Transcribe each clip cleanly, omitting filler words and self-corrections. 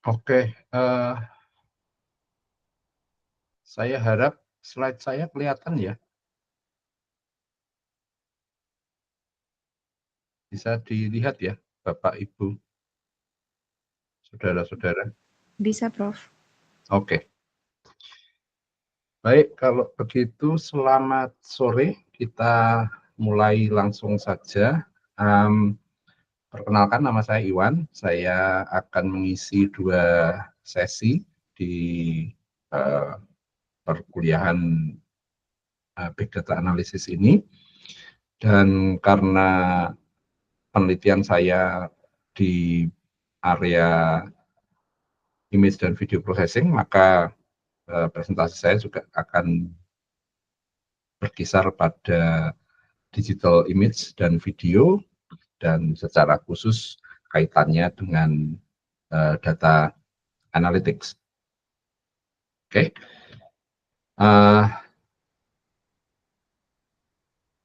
Oke, saya harap slide saya kelihatan ya. Bisa dilihat ya, Bapak, Ibu, saudara-saudara. Bisa, Prof. Oke. Baik, kalau begitu selamat sore. Kita mulai langsung saja. Perkenalkan, nama saya Iwan. Saya akan mengisi 2 sesi di perkuliahan Big Data Analysis ini. Dan karena penelitian saya di area image dan video processing, maka presentasi saya juga akan berkisar pada digital image dan video, dan secara khusus kaitannya dengan data analytics. Oke.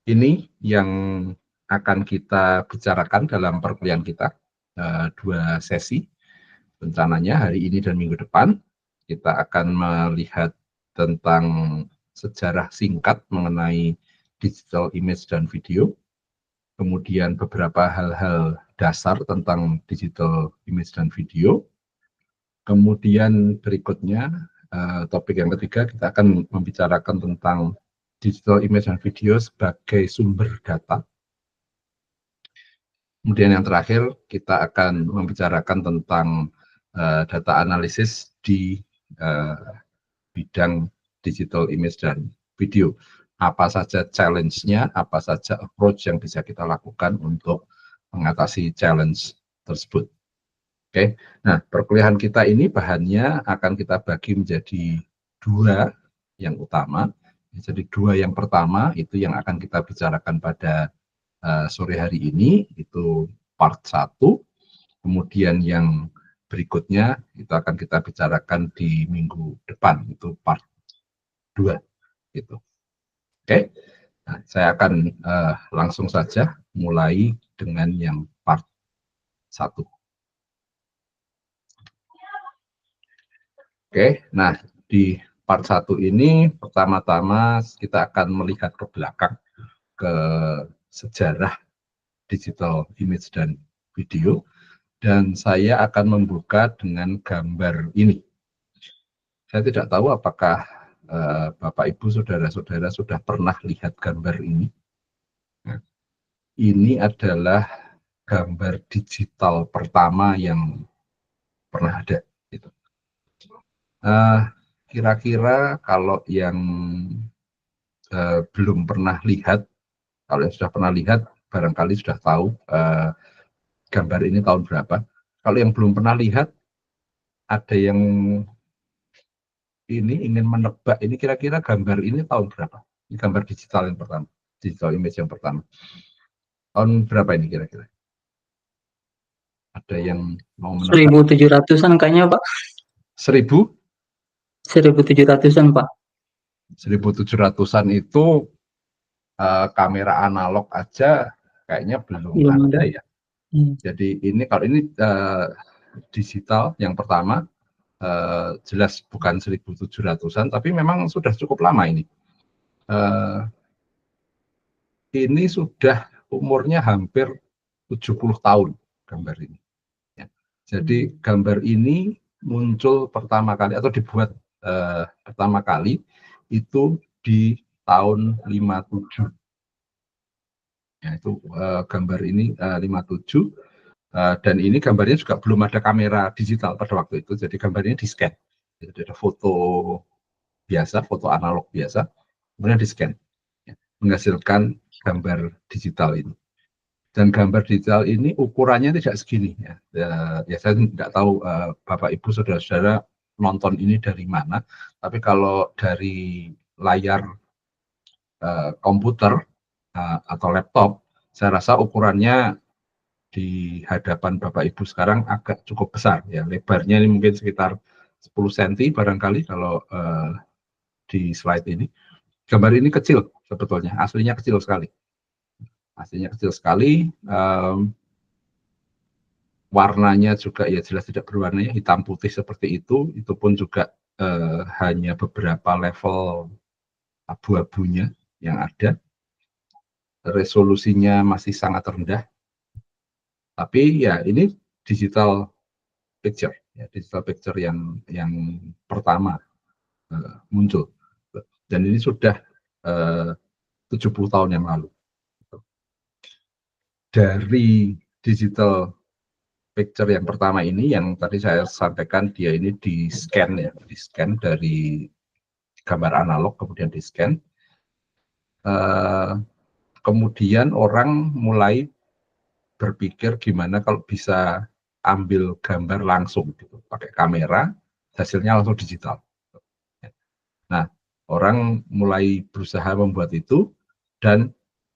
Ini yang akan kita bicarakan dalam perkuliahan kita, 2 sesi. Rencananya hari ini dan minggu depan kita akan melihat tentang sejarah singkat mengenai digital image dan video, kemudian beberapa hal-hal dasar tentang digital image dan video, kemudian berikutnya topik yang ketiga kita akan membicarakan tentang digital image dan video sebagai sumber data. Kemudian yang terakhir kita akan membicarakan tentang data analisis di bidang digital image dan video. Apa saja challenge-nya, apa saja approach yang bisa kita lakukan untuk mengatasi challenge tersebut. Oke, nah perkuliahan kita ini bahannya akan kita bagi menjadi 2 yang utama. Jadi 2 yang pertama itu yang akan kita bicarakan pada sore hari ini, itu part 1. Kemudian yang berikutnya itu akan kita bicarakan di minggu depan, itu part 2 gitu. Oke. Nah, saya akan langsung saja mulai dengan yang part 1. Oke, nah di part 1 ini pertama-tama kita akan melihat ke belakang, ke sejarah digital image dan video, dan saya akan membuka dengan gambar ini. Saya tidak tahu apakah Bapak, Ibu, saudara-saudara sudah pernah lihat gambar ini. Nah, ini adalah gambar digital pertama yang pernah ada. Gitu. Kira-kira kalau yang belum pernah lihat, kalau yang sudah pernah lihat, barangkali sudah tahu gambar ini tahun berapa. Kalau yang belum pernah lihat, ada yang ini ingin menebak, ini kira-kira gambar ini tahun berapa? Ini gambar digital yang pertama, digital image yang pertama. Tahun berapa ini kira-kira? Ada yang mau menebak? 1700-an kayaknya, Pak. 1700-an, Pak. 1700-an itu kamera analog aja kayaknya belum ada ya. Jadi ini kalau ini digital yang pertama, jelas bukan 1700-an, tapi memang sudah cukup lama ini. Ini sudah umurnya hampir 70 tahun gambar ini. Ya. Jadi gambar ini muncul pertama kali atau dibuat pertama kali itu di tahun 57. Ya, itu gambar ini 57. Dan ini gambarnya juga belum ada kamera digital pada waktu itu, jadi gambarnya di scan. Jadi ada foto biasa, foto analog biasa, kemudian di scan, ya, menghasilkan gambar digital ini. Dan gambar digital ini ukurannya tidak segini. Ya, saya tidak tahu Bapak, Ibu, saudara-saudara nonton ini dari mana, tapi kalau dari layar komputer atau laptop, saya rasa ukurannya di hadapan Bapak Ibu sekarang agak cukup besar ya, lebarnya ini mungkin sekitar 10 cm barangkali kalau di slide ini. Gambar ini kecil sebetulnya, aslinya kecil sekali. Aslinya kecil sekali. warnanya juga ya jelas tidak berwarna, ya hitam putih seperti itu pun juga hanya beberapa level abu-abunya yang ada, resolusinya masih sangat rendah, tapi ya ini digital picture, ya digital picture yang pertama muncul, dan ini sudah 70 tahun yang lalu. Dari digital picture yang pertama ini, yang tadi saya sampaikan, dia ini di scan ya, di scan dari gambar analog kemudian di scan. Kemudian orang mulai berpikir gimana kalau bisa ambil gambar langsung gitu, pakai kamera, hasilnya langsung digital. Nah, orang mulai berusaha membuat itu dan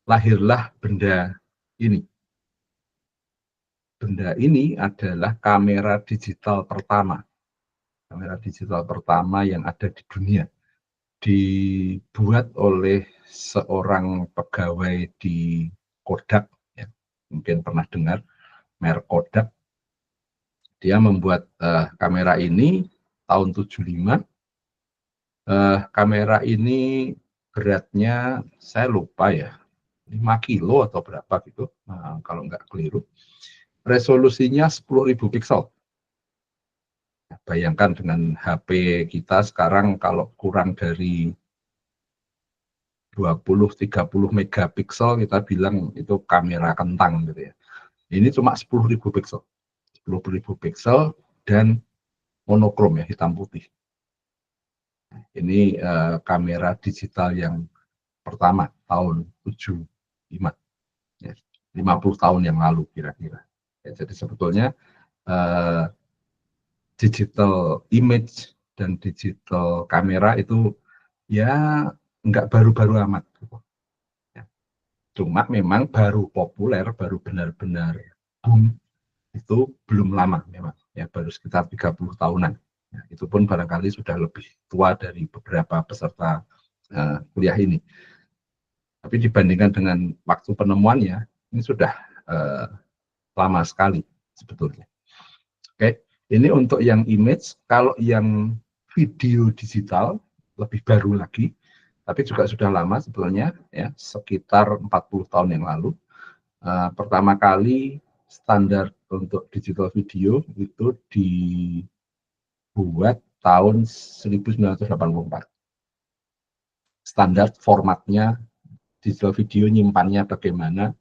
lahirlah benda ini. Benda ini adalah kamera digital pertama. Kamera digital pertama yang ada di dunia. Dibuat oleh seorang pegawai di Kodak, ya, mungkin pernah dengar merek Kodak. Dia membuat kamera ini tahun 75. Kamera ini beratnya saya lupa ya, 5 kilo atau berapa gitu, kalau nggak keliru. Resolusinya 10.000 piksel. Bayangkan dengan HP kita sekarang kalau kurang dari 20-30 megapiksel kita bilang itu kamera kentang gitu ya. Ini cuma 10.000 piksel. 10.000 piksel dan monokrom ya, hitam putih. Ini kamera digital yang pertama tahun 75, ya, 50 tahun yang lalu kira-kira. Ya, jadi sebetulnya digital image dan digital kamera itu ya nggak baru-baru amat. Ya. Cuma memang baru populer, baru benar-benar boom itu belum lama memang, ya baru sekitar 30 tahunan. Ya, itu pun barangkali sudah lebih tua dari beberapa peserta kuliah ini. Tapi dibandingkan dengan waktu penemuannya, ini sudah lama sekali sebetulnya. Oke, ini untuk yang image. Kalau yang video digital lebih baru lagi, tapi juga sudah lama sebetulnya, ya sekitar 40 tahun yang lalu. Pertama kali standar untuk digital video itu dibuat tahun 1984. Standar formatnya digital video, nyimpannya bagaimana,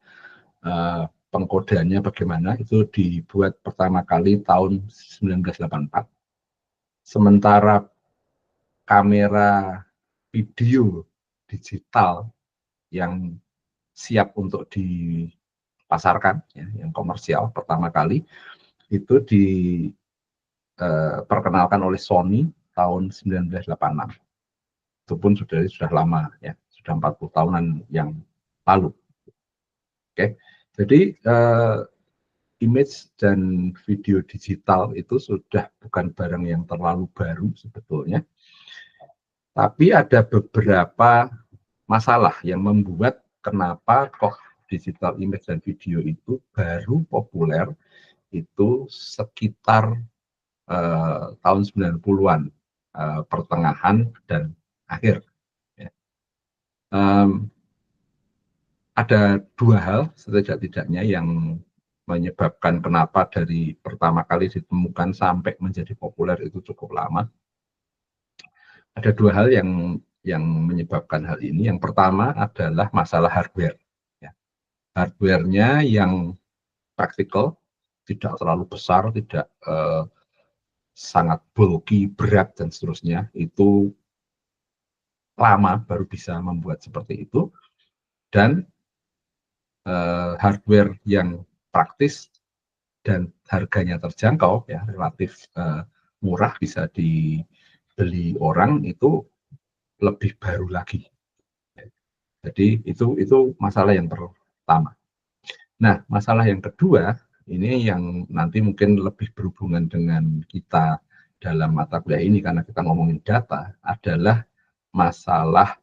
pengkodeannya bagaimana, itu dibuat pertama kali tahun 1984. Sementara kamera video digital yang siap untuk dipasarkan, ya, yang komersial pertama kali itu diperkenalkan oleh Sony tahun 1986. Itu pun sudah lama, ya, sudah 40 tahunan yang lalu. Oke, jadi image dan video digital itu sudah bukan barang yang terlalu baru sebetulnya, tapi ada beberapa masalah yang membuat kenapa kok digital image dan video itu baru populer itu sekitar tahun 90-an, pertengahan dan akhir. Ya. Ada dua hal setidak-tidaknya yang menyebabkan kenapa dari pertama kali ditemukan sampai menjadi populer itu cukup lama. Ada dua hal yang menyebabkan hal ini. Yang pertama adalah masalah hardware. Ya. Hardware-nya yang praktikal, tidak terlalu besar, tidak sangat bulky, berat, dan seterusnya. Itu lama baru bisa membuat seperti itu. Dan hardware yang praktis dan harganya terjangkau, ya relatif murah, bisa dibeli orang, itu lebih baru lagi. Jadi itu masalah yang pertama. Nah, masalah yang kedua ini yang nanti mungkin lebih berhubungan dengan kita dalam mata kuliah ini karena kita ngomongin data, adalah masalah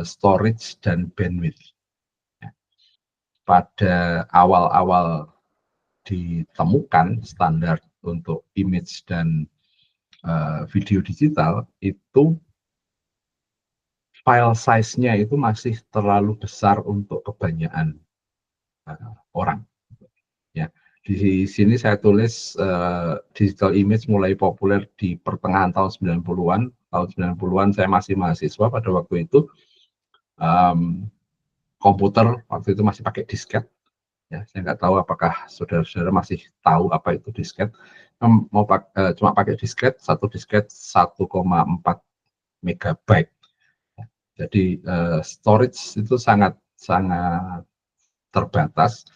storage dan bandwidth. Pada awal-awal ditemukan standar untuk image dan video digital itu file size-nya itu masih terlalu besar untuk kebanyakan orang. Ya, di sini saya tulis digital image mulai populer di pertengahan tahun 90-an. Tahun 90-an saya masih mahasiswa pada waktu itu. Komputer waktu itu masih pakai disket. Ya, saya nggak tahu apakah saudara-saudara masih tahu apa itu disket. Cuma pakai disket, satu disket 1,4 megabyte. Jadi storage itu sangat terbatas,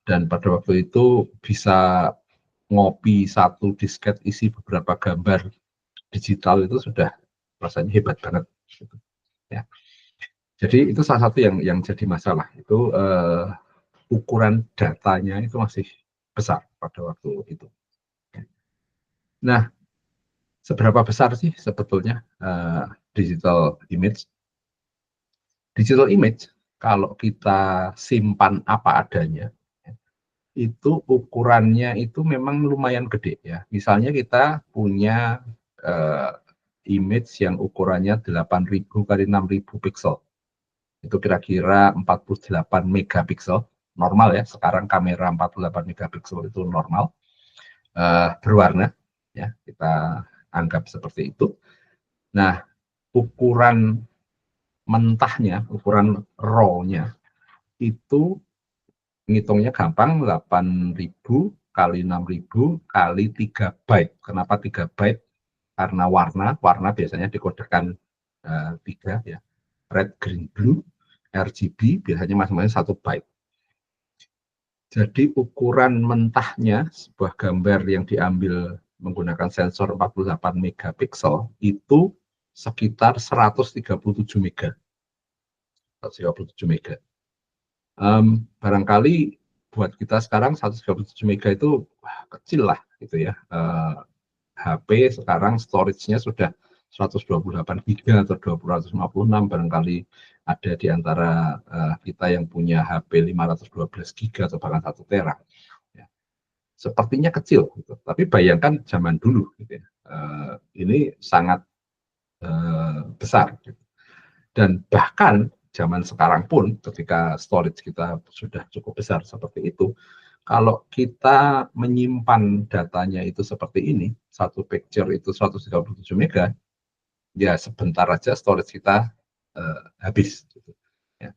dan pada waktu itu bisa ngopi satu disket isi beberapa gambar digital itu sudah rasanya hebat banget. Ya. Jadi itu salah satu yang jadi masalah, itu ukuran datanya itu masih besar pada waktu itu. Nah, seberapa besar sih sebetulnya digital image? Digital image kalau kita simpan apa adanya, itu ukurannya itu memang lumayan gede ya. Misalnya kita punya image yang ukurannya 8.000 kali 6.000 pixel. Itu kira-kira 48 megapiksel, normal ya. Sekarang kamera 48 megapiksel itu normal. Berwarna ya, kita anggap seperti itu. Nah, ukuran mentahnya, ukuran raw-nya itu ngitungnya gampang, 8.000 kali 6.000 kali 3 byte. Kenapa 3 byte? Karena warna biasanya dikodekan 3 ya. Red, green, blue, RGB biasanya masing-masing 1 byte. Jadi ukuran mentahnya sebuah gambar yang diambil menggunakan sensor 48 megapiksel itu sekitar 137 mega. 137 mega. Barangkali buat kita sekarang 137 mega itu kecil lah gitu ya. HP sekarang storage-nya sudah 128 giga atau 256, barangkali ada di antara kita yang punya HP 512 giga atau bahkan 1 tera. Ya. Sepertinya kecil, gitu. Tapi bayangkan zaman dulu, gitu ya. Ini sangat besar. Gitu. Dan bahkan zaman sekarang pun ketika storage kita sudah cukup besar seperti itu, kalau kita menyimpan datanya itu seperti ini, satu picture itu 137 mega, ya sebentar aja storage kita habis. Gitu. Ya.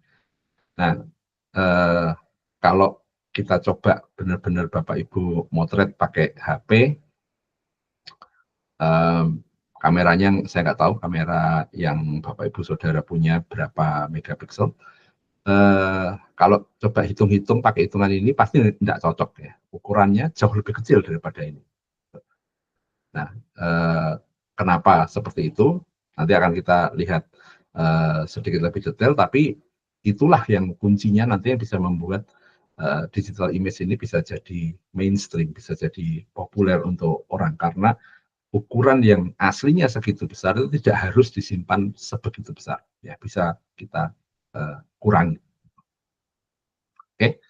Nah, kalau kita coba benar-benar Bapak Ibu motret pakai HP, kameranya saya nggak tahu kamera yang Bapak Ibu Saudara punya berapa megapiksel. Kalau coba hitung-hitung pakai hitungan ini pasti tidak cocok ya. Ukurannya jauh lebih kecil daripada ini. Nah, kenapa seperti itu? Nanti akan kita lihat sedikit lebih detail, tapi itulah yang kuncinya nanti yang bisa membuat digital image ini bisa jadi mainstream, bisa jadi populer untuk orang, karena ukuran yang aslinya segitu besar itu tidak harus disimpan sebegitu besar, ya bisa kita kurangi. Oke,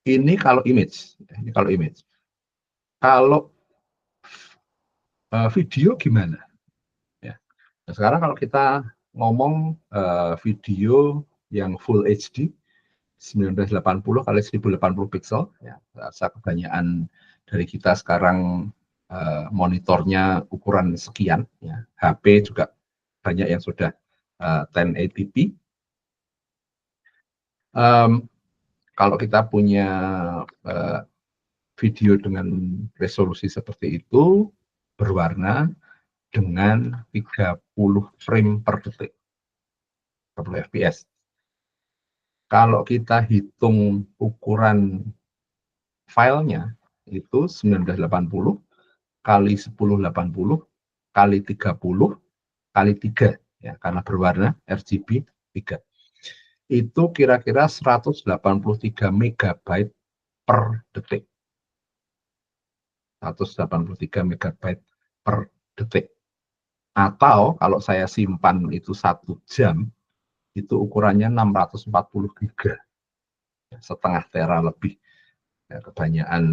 ini kalau image, ini kalau image. Kalau video gimana? Ya. Nah, sekarang kalau kita ngomong video yang full HD 1980 kali 1080 pixel, ya, rasa kebanyakan dari kita sekarang monitornya ukuran sekian, ya. HP juga banyak yang sudah 1080p. Kalau kita punya video dengan resolusi seperti itu, berwarna dengan 30 frame per detik, 30 fps. Kalau kita hitung ukuran filenya itu 1980 kali 1080 kali 30 kali 3 ya, karena berwarna RGB 3. Itu kira-kira 183 megabyte per detik. 183 megabyte per detik. Atau kalau saya simpan itu 1 jam, itu ukurannya 640 giga. Setengah tera lebih. Ya, kebanyakan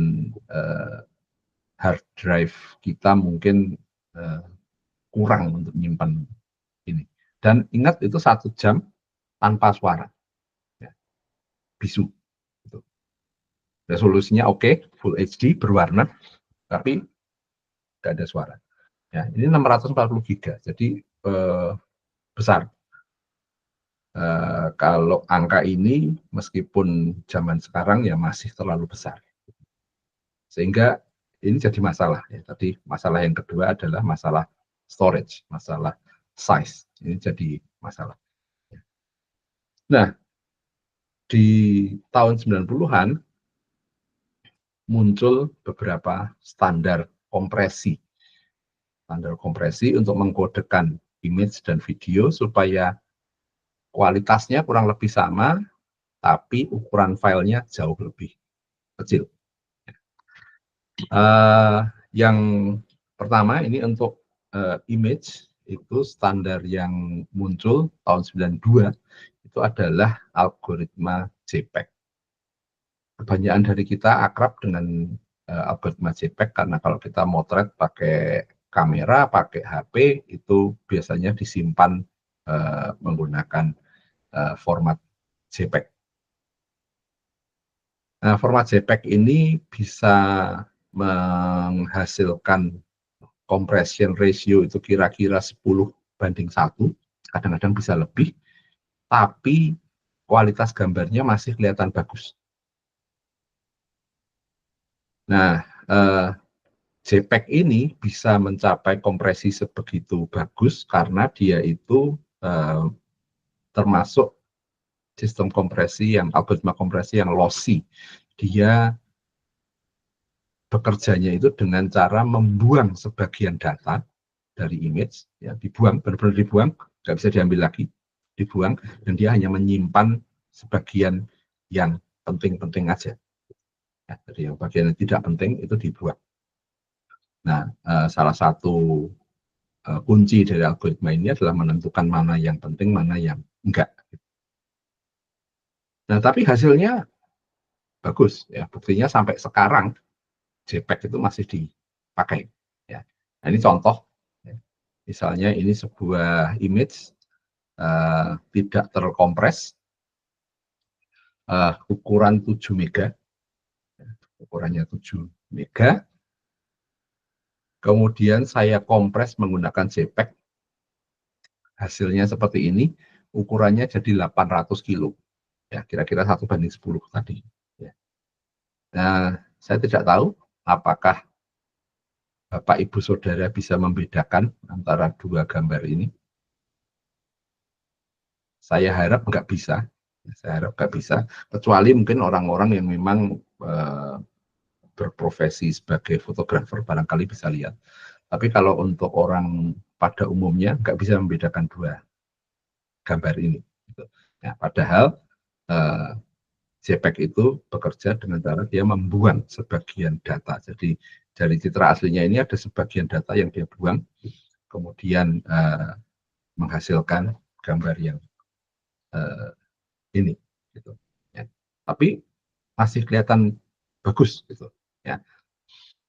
hard drive kita mungkin kurang untuk menyimpan ini. Dan ingat itu 1 jam tanpa suara, ya, bisu. Gitu. Resolusinya oke, Full HD berwarna, tapi nggak ada suara. Ya, ini 640 GB, jadi besar. Kalau angka ini meskipun zaman sekarang ya masih terlalu besar, sehingga ini jadi masalah. Ya. Tadi masalah yang kedua adalah masalah storage, masalah size. Ini jadi masalah. Nah, di tahun 90-an muncul beberapa standar kompresi. Standar kompresi untuk mengkodekan image dan video supaya kualitasnya kurang lebih sama, tapi ukuran filenya jauh lebih kecil. Yang pertama ini untuk image, itu standar yang muncul tahun 92 itu adalah algoritma JPEG. Kebanyakan dari kita akrab dengan algoritma JPEG karena kalau kita motret pakai kamera, pakai HP, itu biasanya disimpan menggunakan format JPEG. Nah, format JPEG ini bisa menghasilkan compression ratio itu kira-kira 10:1, kadang-kadang bisa lebih, tapi kualitas gambarnya masih kelihatan bagus. Nah, JPEG ini bisa mencapai kompresi sebegitu bagus karena dia itu termasuk sistem kompresi yang algoritma kompresi yang lossy. Dia bekerjanya itu dengan cara membuang sebagian data dari image, ya, dibuang, benar-benar dibuang, nggak bisa diambil lagi, dibuang, dan dia hanya menyimpan sebagian yang penting-penting aja. Ya, jadi yang bagian yang tidak penting itu dibuang. Nah, salah satu kunci dari algoritma ini adalah menentukan mana yang penting, mana yang enggak. Nah, tapi hasilnya bagus, ya. Buktinya sampai sekarang JPEG itu masih dipakai. Ya. Nah, ini contoh, ya. Misalnya ini sebuah image tidak terkompres, ukuran 7 mega, ukurannya 7 mega, kemudian saya kompres menggunakan JPEG, hasilnya seperti ini, ukurannya jadi 800 kilo, ya, kira-kira 1:10 tadi. Ya. Nah, saya tidak tahu apakah Bapak Ibu Saudara bisa membedakan antara dua gambar ini. Saya harap nggak bisa. Saya harap nggak bisa. Kecuali mungkin orang-orang yang memang berprofesi sebagai fotografer barangkali bisa lihat. Tapi kalau untuk orang pada umumnya nggak bisa membedakan dua gambar ini. Nah, padahal JPEG itu bekerja dengan cara dia membuang sebagian data. Jadi dari citra aslinya ini ada sebagian data yang dia buang, kemudian menghasilkan gambar yang ini. Gitu. Ya. Tapi masih kelihatan bagus. Gitu. Ya.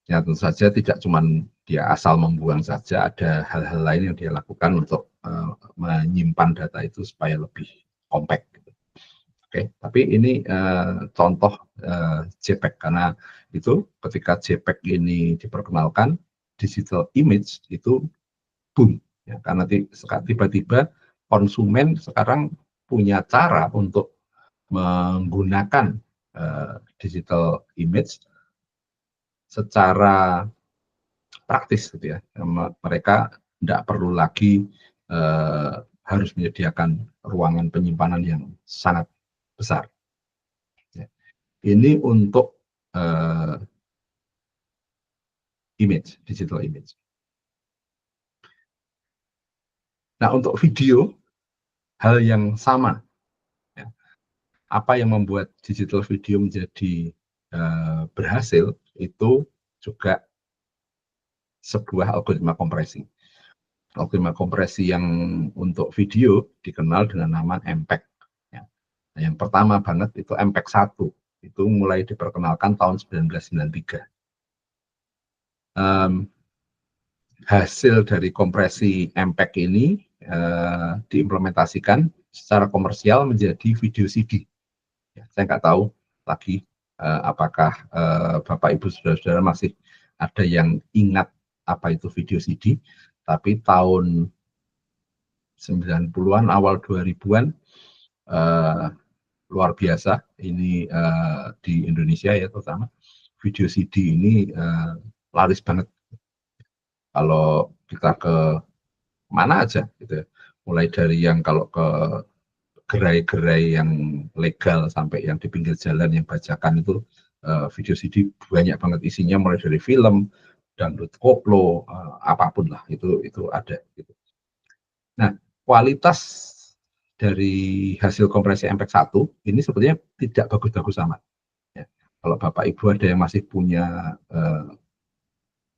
Ya, tentu saja tidak cuma dia asal membuang saja, ada hal-hal lain yang dia lakukan untuk menyimpan data itu supaya lebih compact. Gitu. Oke, tapi ini contoh JPEG karena itu ketika JPEG ini diperkenalkan, digital image itu boom, ya, karena tiba-tiba konsumen sekarang punya cara untuk menggunakan digital image secara praktis, gitu ya. Mereka tidak perlu lagi harus menyediakan ruangan penyimpanan yang sangat besar. Ya. Ini untuk image, digital image. Nah, untuk video, hal yang sama. Ya. Apa yang membuat digital video menjadi berhasil, itu juga sebuah algoritma kompresi. Algoritma kompresi yang untuk video dikenal dengan nama MPEG. Ya. Nah, yang pertama banget itu MPEG 1. itu mulai diperkenalkan tahun 1993. Hasil dari kompresi MPEG ini diimplementasikan secara komersial menjadi video CD. Ya, saya nggak tahu lagi apakah Bapak Ibu Saudara-saudara masih ada yang ingat apa itu video CD, tapi tahun 90-an awal 2000-an luar biasa ini di Indonesia ya, terutama video CD ini laris banget. Kalau kita ke mana aja gitu ya, mulai dari yang kalau ke gerai-gerai yang legal sampai yang di pinggir jalan yang bajakan itu video CD banyak banget isinya, mulai dari film, dangdut koplo, apapun lah itu ada gitu. Nah, kualitas dari hasil kompresi MPEG 1 ini sebetulnya tidak bagus-bagus amat ya. Kalau Bapak Ibu ada yang masih punya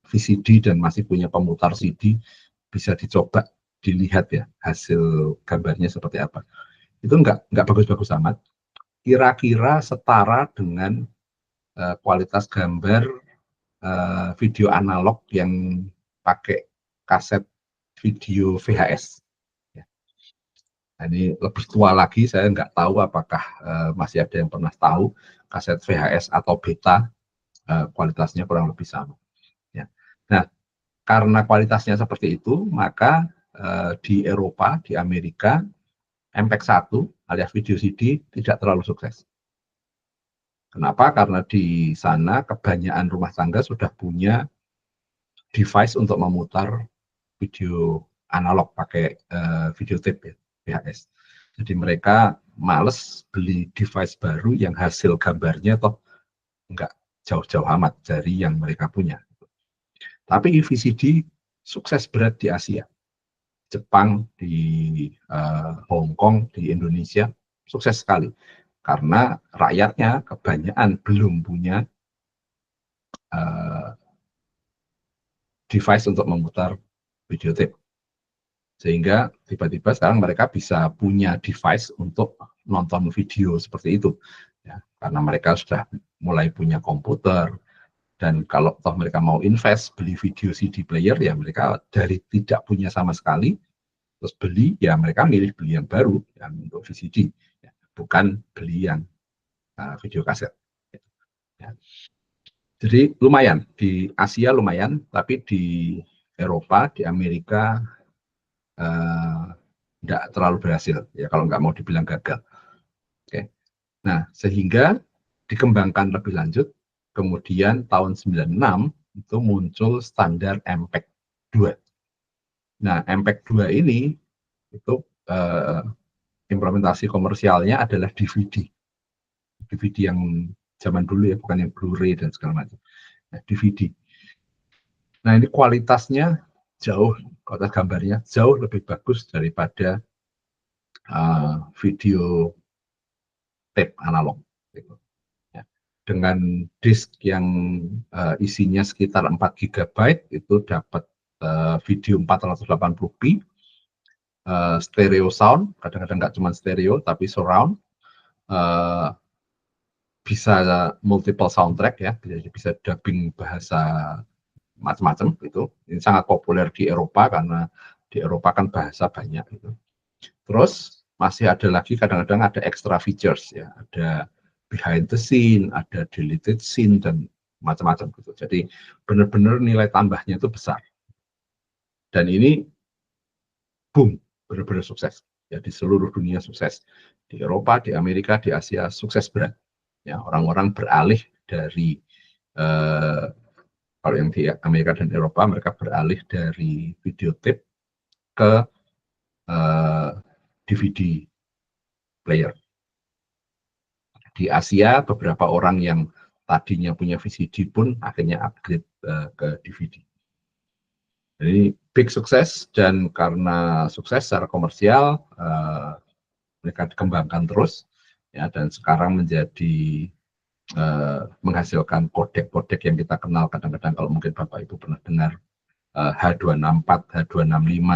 VCD dan masih punya pemutar CD, bisa dicoba dilihat ya hasil gambarnya seperti apa. Itu enggak bagus-bagus amat, kira-kira setara dengan kualitas gambar video analog yang pakai kaset video VHS. Ya. Nah, ini lebih tua lagi, saya nggak tahu apakah masih ada yang pernah tahu kaset VHS atau beta kualitasnya kurang lebih sama. Ya. Nah, karena kualitasnya seperti itu, maka di Eropa, di Amerika, MPEG 1 alias video CD tidak terlalu sukses. Kenapa? Karena di sana kebanyakan rumah tangga sudah punya device untuk memutar video analog pakai videotape ya, VHS. Jadi mereka males beli device baru yang hasil gambarnya toh nggak jauh-jauh amat dari yang mereka punya. Tapi VCD sukses berat di Asia. Jepang, di Hong Kong, di Indonesia, sukses sekali. Karena rakyatnya kebanyakan belum punya device untuk memutar videotape. Sehingga tiba-tiba sekarang mereka bisa punya device untuk nonton video seperti itu. Ya, karena mereka sudah mulai punya komputer, dan kalau toh mereka mau invest beli video CD player, ya mereka dari tidak punya sama sekali, terus beli, ya mereka milih beli yang baru yang untuk VCD, ya, bukan beli yang video kaset. Ya. Jadi lumayan, di Asia lumayan, tapi di Eropa, di Amerika tidak terlalu berhasil, ya kalau nggak mau dibilang gagal. Oke. Nah, sehingga dikembangkan lebih lanjut, kemudian tahun 96 itu muncul standar MPEG 2. Nah, MPEG 2 ini itu implementasi komersialnya adalah DVD. DVD yang zaman dulu ya, bukan yang Blu-ray dan segala macam. Nah, DVD. Nah, ini kualitasnya jauh, kualitas gambarnya jauh lebih bagus daripada video tape analog. Gitu. Ya. Dengan disk yang isinya sekitar 4 GB, itu dapat video 480p, stereo sound, kadang-kadang nggak cuma stereo, tapi surround, bisa multiple soundtrack ya, bisa dubbing bahasa macam-macam gitu. Ini sangat populer di Eropa karena di Eropa kan bahasa banyak gitu. Terus masih ada lagi kadang-kadang ada extra features ya, ada behind the scene, ada deleted scene dan macam-macam gitu. Jadi benar-benar nilai tambahnya itu besar. Dan ini boom, benar-benar sukses. Ya, di seluruh dunia sukses. Di Eropa, di Amerika, di Asia sukses berat. Ya, orang-orang beralih dari kalau yang di Amerika dan Eropa, mereka beralih dari videotape ke DVD player. Di Asia, beberapa orang yang tadinya punya VCD pun akhirnya upgrade ke DVD. Jadi big sukses, dan karena sukses secara komersial, mereka dikembangkan terus, ya, dan sekarang menjadi menghasilkan kodek-kodek yang kita kenal kadang-kadang, kalau mungkin Bapak Ibu pernah dengar H264, H265,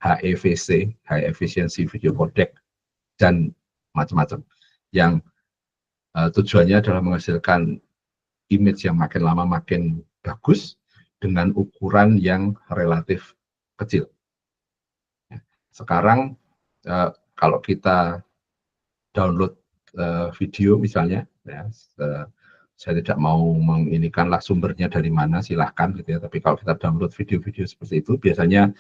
HEVC, High Efficiency Video Codec, dan macam-macam. Yang Tujuannya adalah menghasilkan image yang makin lama makin bagus dengan ukuran yang relatif kecil. Sekarang kalau kita download video misalnya, ya, saya tidak mau menginikanlah sumbernya dari mana, silahkan gitu ya. Tapi kalau kita download video-video seperti itu, biasanya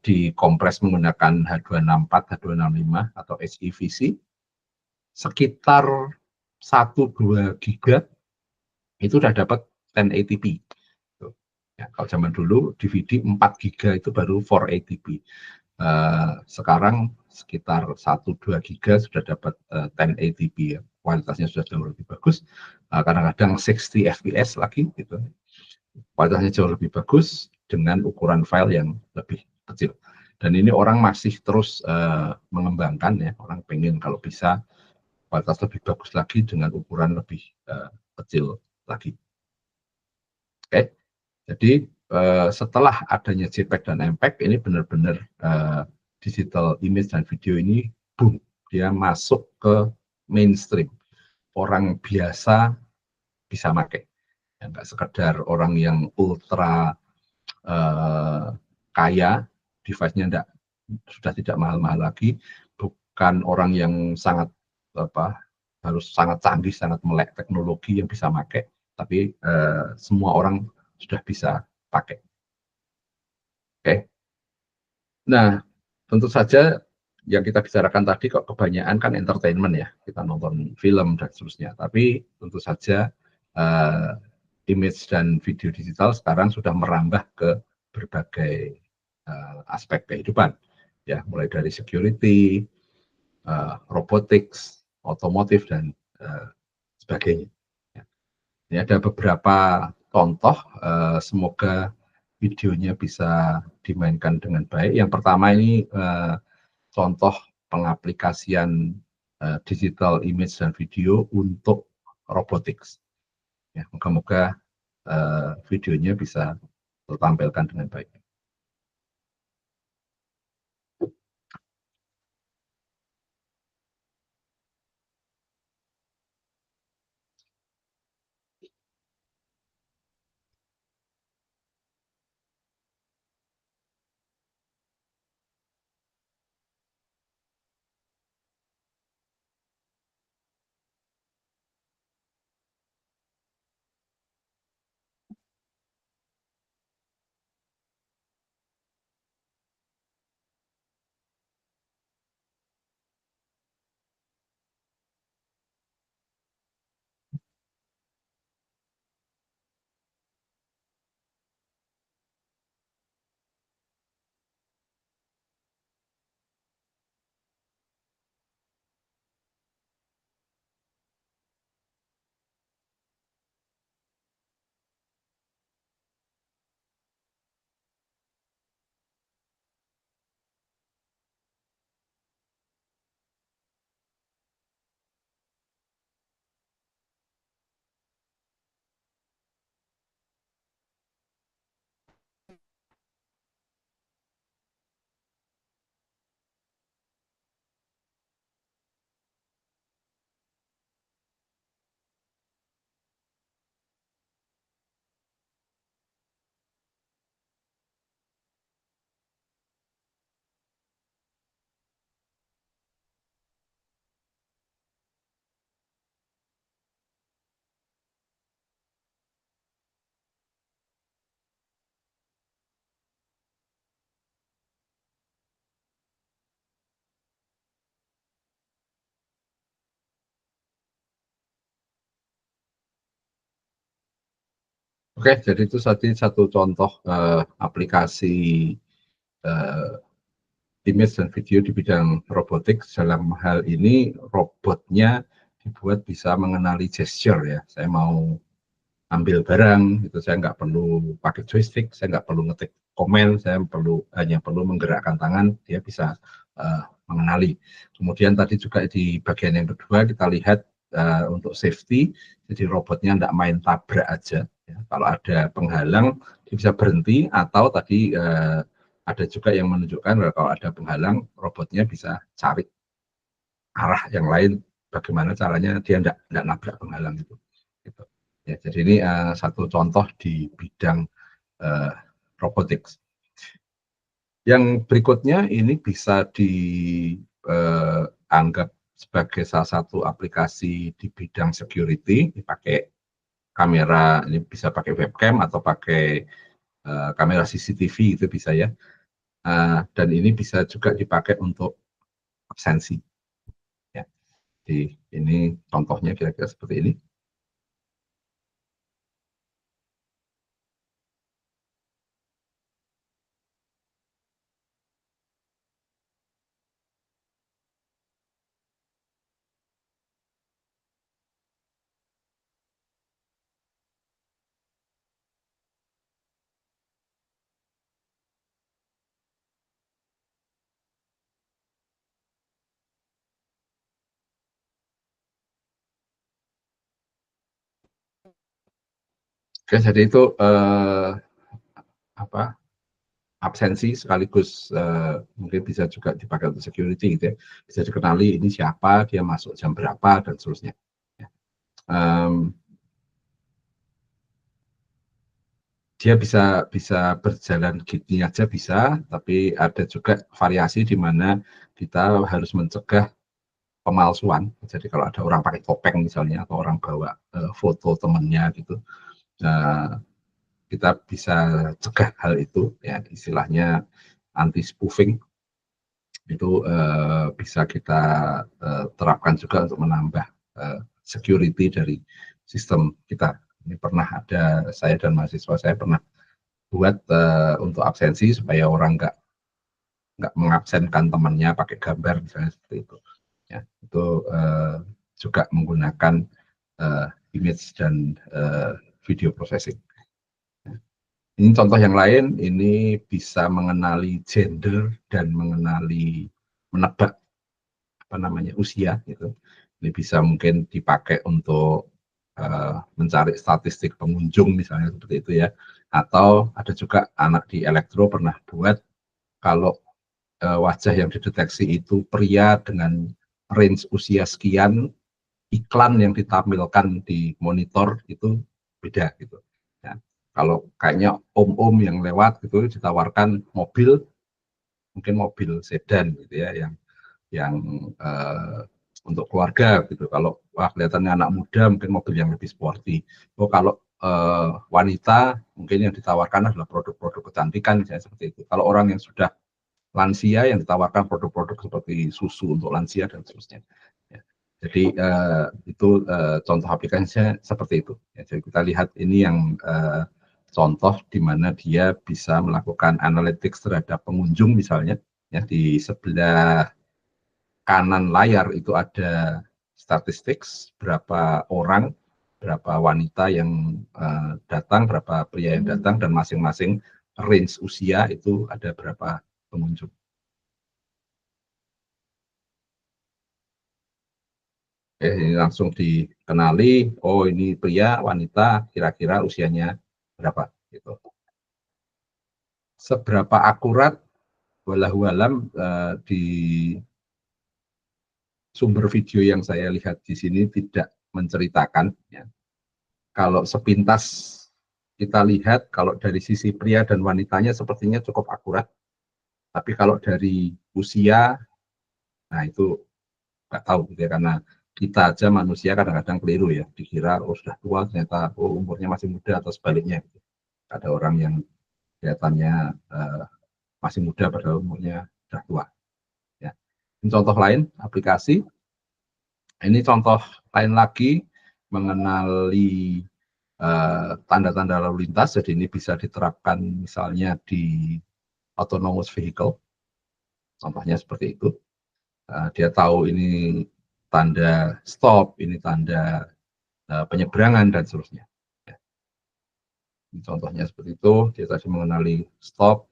dikompres menggunakan H264, H265 atau HEVC, sekitar 1-2 giga itu udah dapat 1080p. Ya, kalau zaman dulu DVD 4 giga itu baru 480p. Sekarang sekitar 1-2 giga sudah dapat 1080p ya. Kualitasnya sudah jauh lebih bagus. Kadang-kadang 60 fps lagi gitu. Kualitasnya jauh lebih bagus dengan ukuran file yang lebih kecil. Dan ini orang masih terus mengembangkan ya. Orang pengen kalau bisa kualitas lebih bagus lagi dengan ukuran lebih kecil lagi. Oke. Jadi setelah adanya JPEG dan MPEG ini benar-benar digital image dan video ini boom, dia masuk ke mainstream. Orang biasa bisa pakai. Ya, nggak sekedar orang yang ultra kaya, device-nya sudah tidak mahal-mahal lagi, bukan orang yang sangat harus sangat canggih, sangat melek teknologi yang bisa pakai, tapi semua orang sudah bisa pakai. Oke. Nah, tentu saja yang kita bicarakan tadi kok kebanyakan kan entertainment ya, kita nonton film dan seterusnya. Tapi tentu saja image dan video digital sekarang sudah merambah ke berbagai aspek kehidupan, ya, mulai dari security, robotics, otomotif dan sebagainya. Ini ada beberapa contoh, semoga videonya bisa dimainkan dengan baik. Yang pertama ini contoh pengaplikasian digital image dan video untuk robotics. Ya, moga-moga videonya bisa tertampilkan dengan baik. Oke, jadi itu satu contoh aplikasi image dan video di bidang robotik. Dalam hal ini robotnya dibuat bisa mengenali gesture ya. Saya mau ambil barang itu saya nggak perlu pakai joystick, saya nggak perlu ngetik komen, saya hanya perlu menggerakkan tangan, dia bisa mengenali. Kemudian tadi juga di bagian yang kedua kita lihat untuk safety, jadi robotnya nggak main tabrak aja. Ya. Kalau ada penghalang dia bisa berhenti, atau tadi ada juga yang menunjukkan kalau ada penghalang robotnya bisa cari arah yang lain bagaimana caranya dia tidak nabrak penghalang itu. Gitu. Ya, jadi ini satu contoh di bidang robotics. Yang berikutnya ini bisa dianggap sebagai salah satu aplikasi di bidang security, dipakai kamera, ini bisa pakai webcam atau pakai kamera CCTV itu bisa ya. Dan ini bisa juga dipakai untuk absensi. Ya. Jadi ini contohnya kira-kira seperti ini. Oke, jadi itu absensi sekaligus mungkin bisa juga dipakai untuk security gitu ya. Bisa dikenali ini siapa, dia masuk jam berapa dan seterusnya. Ya. Dia bisa berjalan gini aja bisa, tapi ada juga variasi di mana kita harus mencegah pemalsuan. Jadi kalau ada orang pakai topeng misalnya atau orang bawa foto temennya gitu, kita bisa cegah hal itu ya, istilahnya anti spoofing itu bisa kita terapkan juga untuk menambah security dari sistem kita. Ini pernah ada saya dan mahasiswa saya pernah buat untuk absensi supaya orang nggak mengabsenkan temannya pakai gambar misalnya seperti itu. Ya, itu juga menggunakan image dan video processing. Ini contoh yang lain, ini bisa mengenali gender dan menebak apa namanya usia gitu. Ini bisa mungkin dipakai untuk mencari statistik pengunjung misalnya seperti itu ya. Atau ada juga anak di elektro pernah buat kalau wajah yang dideteksi itu pria dengan range usia sekian, iklan yang ditampilkan di monitor itu beda gitu. Ya. Kalau kayaknya om-om yang lewat gitu ditawarkan mobil, mungkin mobil sedan gitu ya, yang untuk keluarga gitu. Kalau wah kelihatannya anak muda mungkin mobil yang lebih sporty. Oh kalau wanita mungkin yang ditawarkan adalah produk-produk kecantikan misalnya seperti itu. Kalau orang yang sudah lansia yang ditawarkan produk-produk seperti susu untuk lansia dan seterusnya. Ya. Jadi itu contoh aplikasinya seperti itu. Ya, jadi kita lihat ini yang contoh di mana dia bisa melakukan analytics terhadap pengunjung misalnya. Ya, di sebelah kanan layar itu ada statistik berapa orang, berapa wanita yang datang, berapa pria yang datang, dan masing-masing range usia itu ada berapa pengunjung. Ini langsung dikenali, oh ini pria, wanita, kira-kira usianya berapa gitu. Seberapa akurat, walau alam di sumber video yang saya lihat di sini tidak menceritakan. Ya. Kalau sepintas kita lihat, kalau dari sisi pria dan wanitanya sepertinya cukup akurat. Tapi kalau dari usia, nah itu nggak tahu gitu ya, karena kita aja manusia kadang-kadang keliru ya, dikira oh sudah tua ternyata oh umurnya masih muda atau sebaliknya. Gitu. Ada orang yang kelihatannya masih muda padahal umurnya sudah tua. Ya. Ini contoh lain aplikasi. Ini contoh lain lagi mengenali tanda-tanda lalu lintas. Jadi ini bisa diterapkan misalnya di autonomous vehicle. Contohnya seperti itu. Dia tahu ini tanda stop, ini tanda penyeberangan dan seterusnya. Ya. Ini contohnya seperti itu. Dia tadi mengenali stop.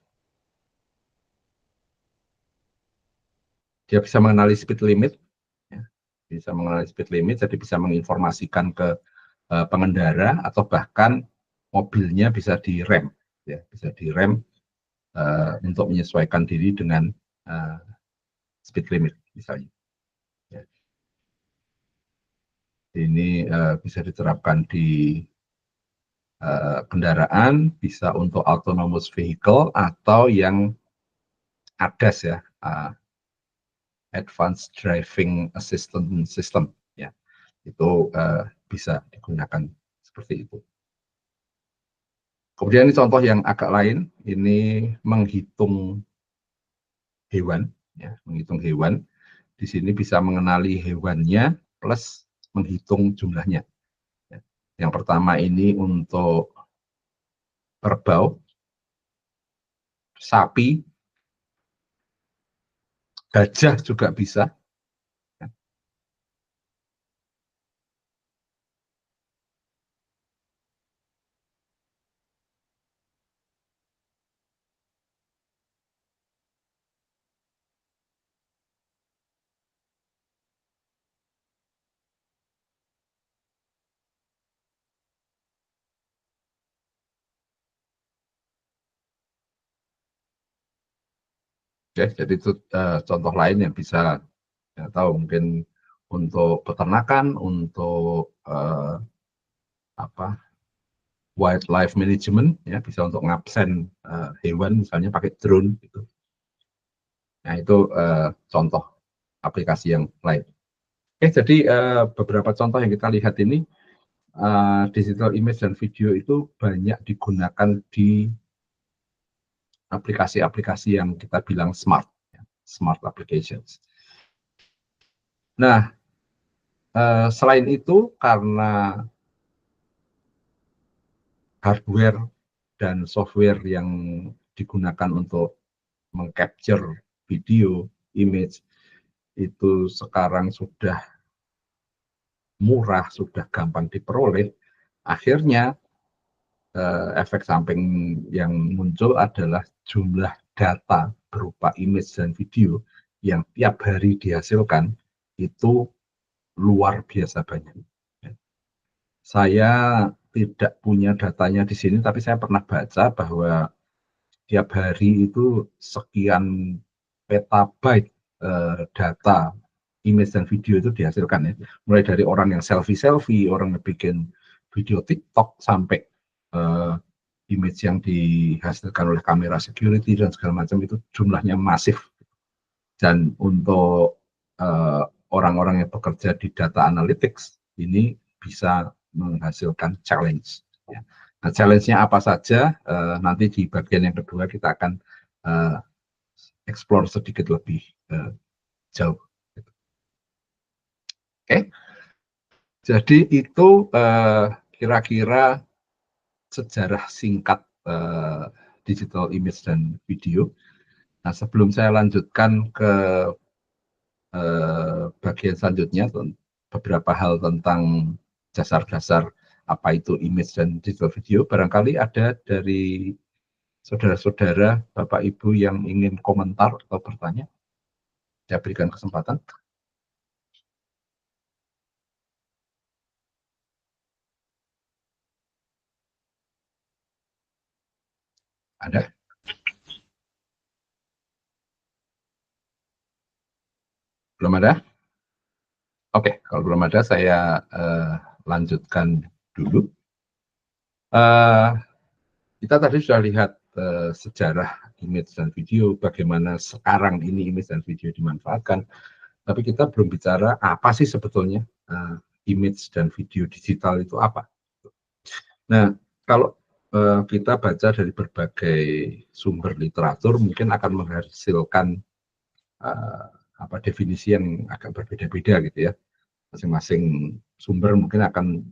Dia bisa mengenali speed limit. Ya. Bisa mengenali speed limit, jadi bisa menginformasikan ke pengendara atau bahkan mobilnya bisa direm, ya, bisa direm untuk menyesuaikan diri dengan speed limit misalnya. Ya. Ini bisa diterapkan di kendaraan, bisa untuk autonomous vehicle atau yang ADAS ya, Advanced Driving Assistance System ya, itu bisa digunakan seperti itu. Kemudian ini contoh yang agak lain, ini menghitung hewan ya, menghitung hewan. Di sini bisa mengenali hewannya plus menghitung jumlahnya. Yang pertama ini untuk kerbau, sapi, gajah juga bisa. Oke, jadi itu contoh lain yang bisa ya, tahu mungkin untuk peternakan, untuk wildlife management ya, bisa untuk ngabsen hewan misalnya pakai drone gitu. Nah itu contoh aplikasi yang lain. Oke, jadi beberapa contoh yang kita lihat ini digital image dan video itu banyak digunakan di aplikasi-aplikasi yang kita bilang smart, ya, smart applications. Nah, selain itu karena hardware dan software yang digunakan untuk mengcapture video, image, itu sekarang sudah murah, sudah gampang diperoleh, akhirnya efek samping yang muncul adalah jumlah data berupa image dan video yang tiap hari dihasilkan itu luar biasa banyak. Saya tidak punya datanya di sini, tapi saya pernah baca bahwa tiap hari itu sekian petabyte data image dan video itu dihasilkan ya. Mulai dari orang yang selfie, orang yang bikin video TikTok sampai image yang dihasilkan oleh kamera security dan segala macam itu jumlahnya masif. Dan untuk orang-orang yang bekerja di data analytics ini bisa menghasilkan challenge. Ya. Nah, challenge-nya apa saja? Nanti di bagian yang kedua kita akan explore sedikit lebih jauh. Oke, jadi itu kira-kira sejarah singkat digital image dan video. Nah, sebelum saya lanjutkan ke bagian selanjutnya, beberapa hal tentang dasar-dasar apa itu image dan digital video, barangkali ada dari saudara-saudara, Bapak Ibu yang ingin komentar atau bertanya. Saya berikan kesempatan. Ada? Belum ada? Oke, kalau belum ada saya lanjutkan dulu. Kita tadi sudah lihat sejarah image dan video, bagaimana sekarang ini image dan video dimanfaatkan, tapi kita belum bicara apa sih sebetulnya image dan video digital itu apa. Nah, kalau kita baca dari berbagai sumber literatur, mungkin akan menghasilkan definisi yang agak berbeda-beda gitu ya. Masing-masing sumber mungkin akan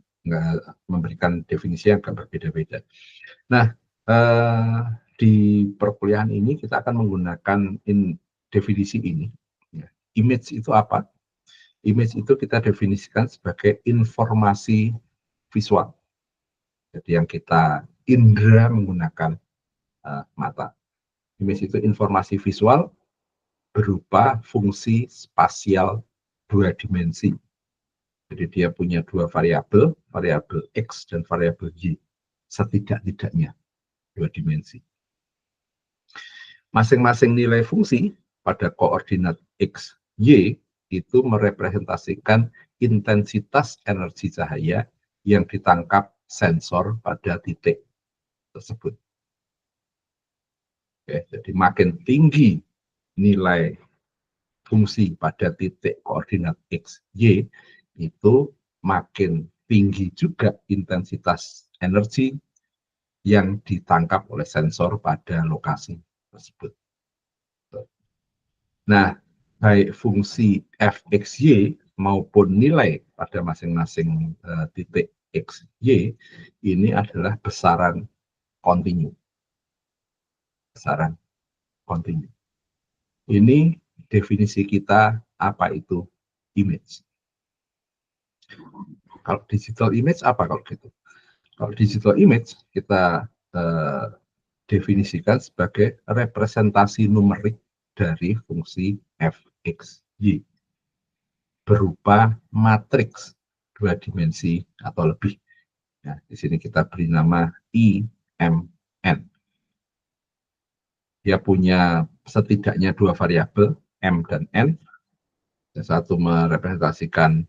memberikan definisi yang agak berbeda-beda. Nah, di perkuliahan ini kita akan menggunakan definisi ini. Image itu apa? Image itu kita definisikan sebagai informasi visual. Jadi yang kita indera menggunakan mata. Image itu informasi visual berupa fungsi spasial dua dimensi. Jadi dia punya dua variabel, variabel X dan variabel Y. Setidak-tidaknya dua dimensi. Masing-masing nilai fungsi pada koordinat X, Y itu merepresentasikan intensitas energi cahaya yang ditangkap sensor pada titik tersebut. Oke, jadi makin tinggi nilai fungsi pada titik koordinat X, Y, itu makin tinggi juga intensitas energi yang ditangkap oleh sensor pada lokasi tersebut. Nah, baik fungsi fxy maupun nilai pada masing-masing titik x, y ini adalah besaran kontinu. Besaran kontinu. Ini definisi kita apa itu image. Kalau digital image apa kalau gitu? Kalau digital image kita definisikan sebagai representasi numerik dari fungsi f, x, y berupa matriks 2 dimensi atau lebih. Nah, di sini kita beri nama IMN. Dia punya setidaknya 2 variabel, M dan N. Yang satu merepresentasikan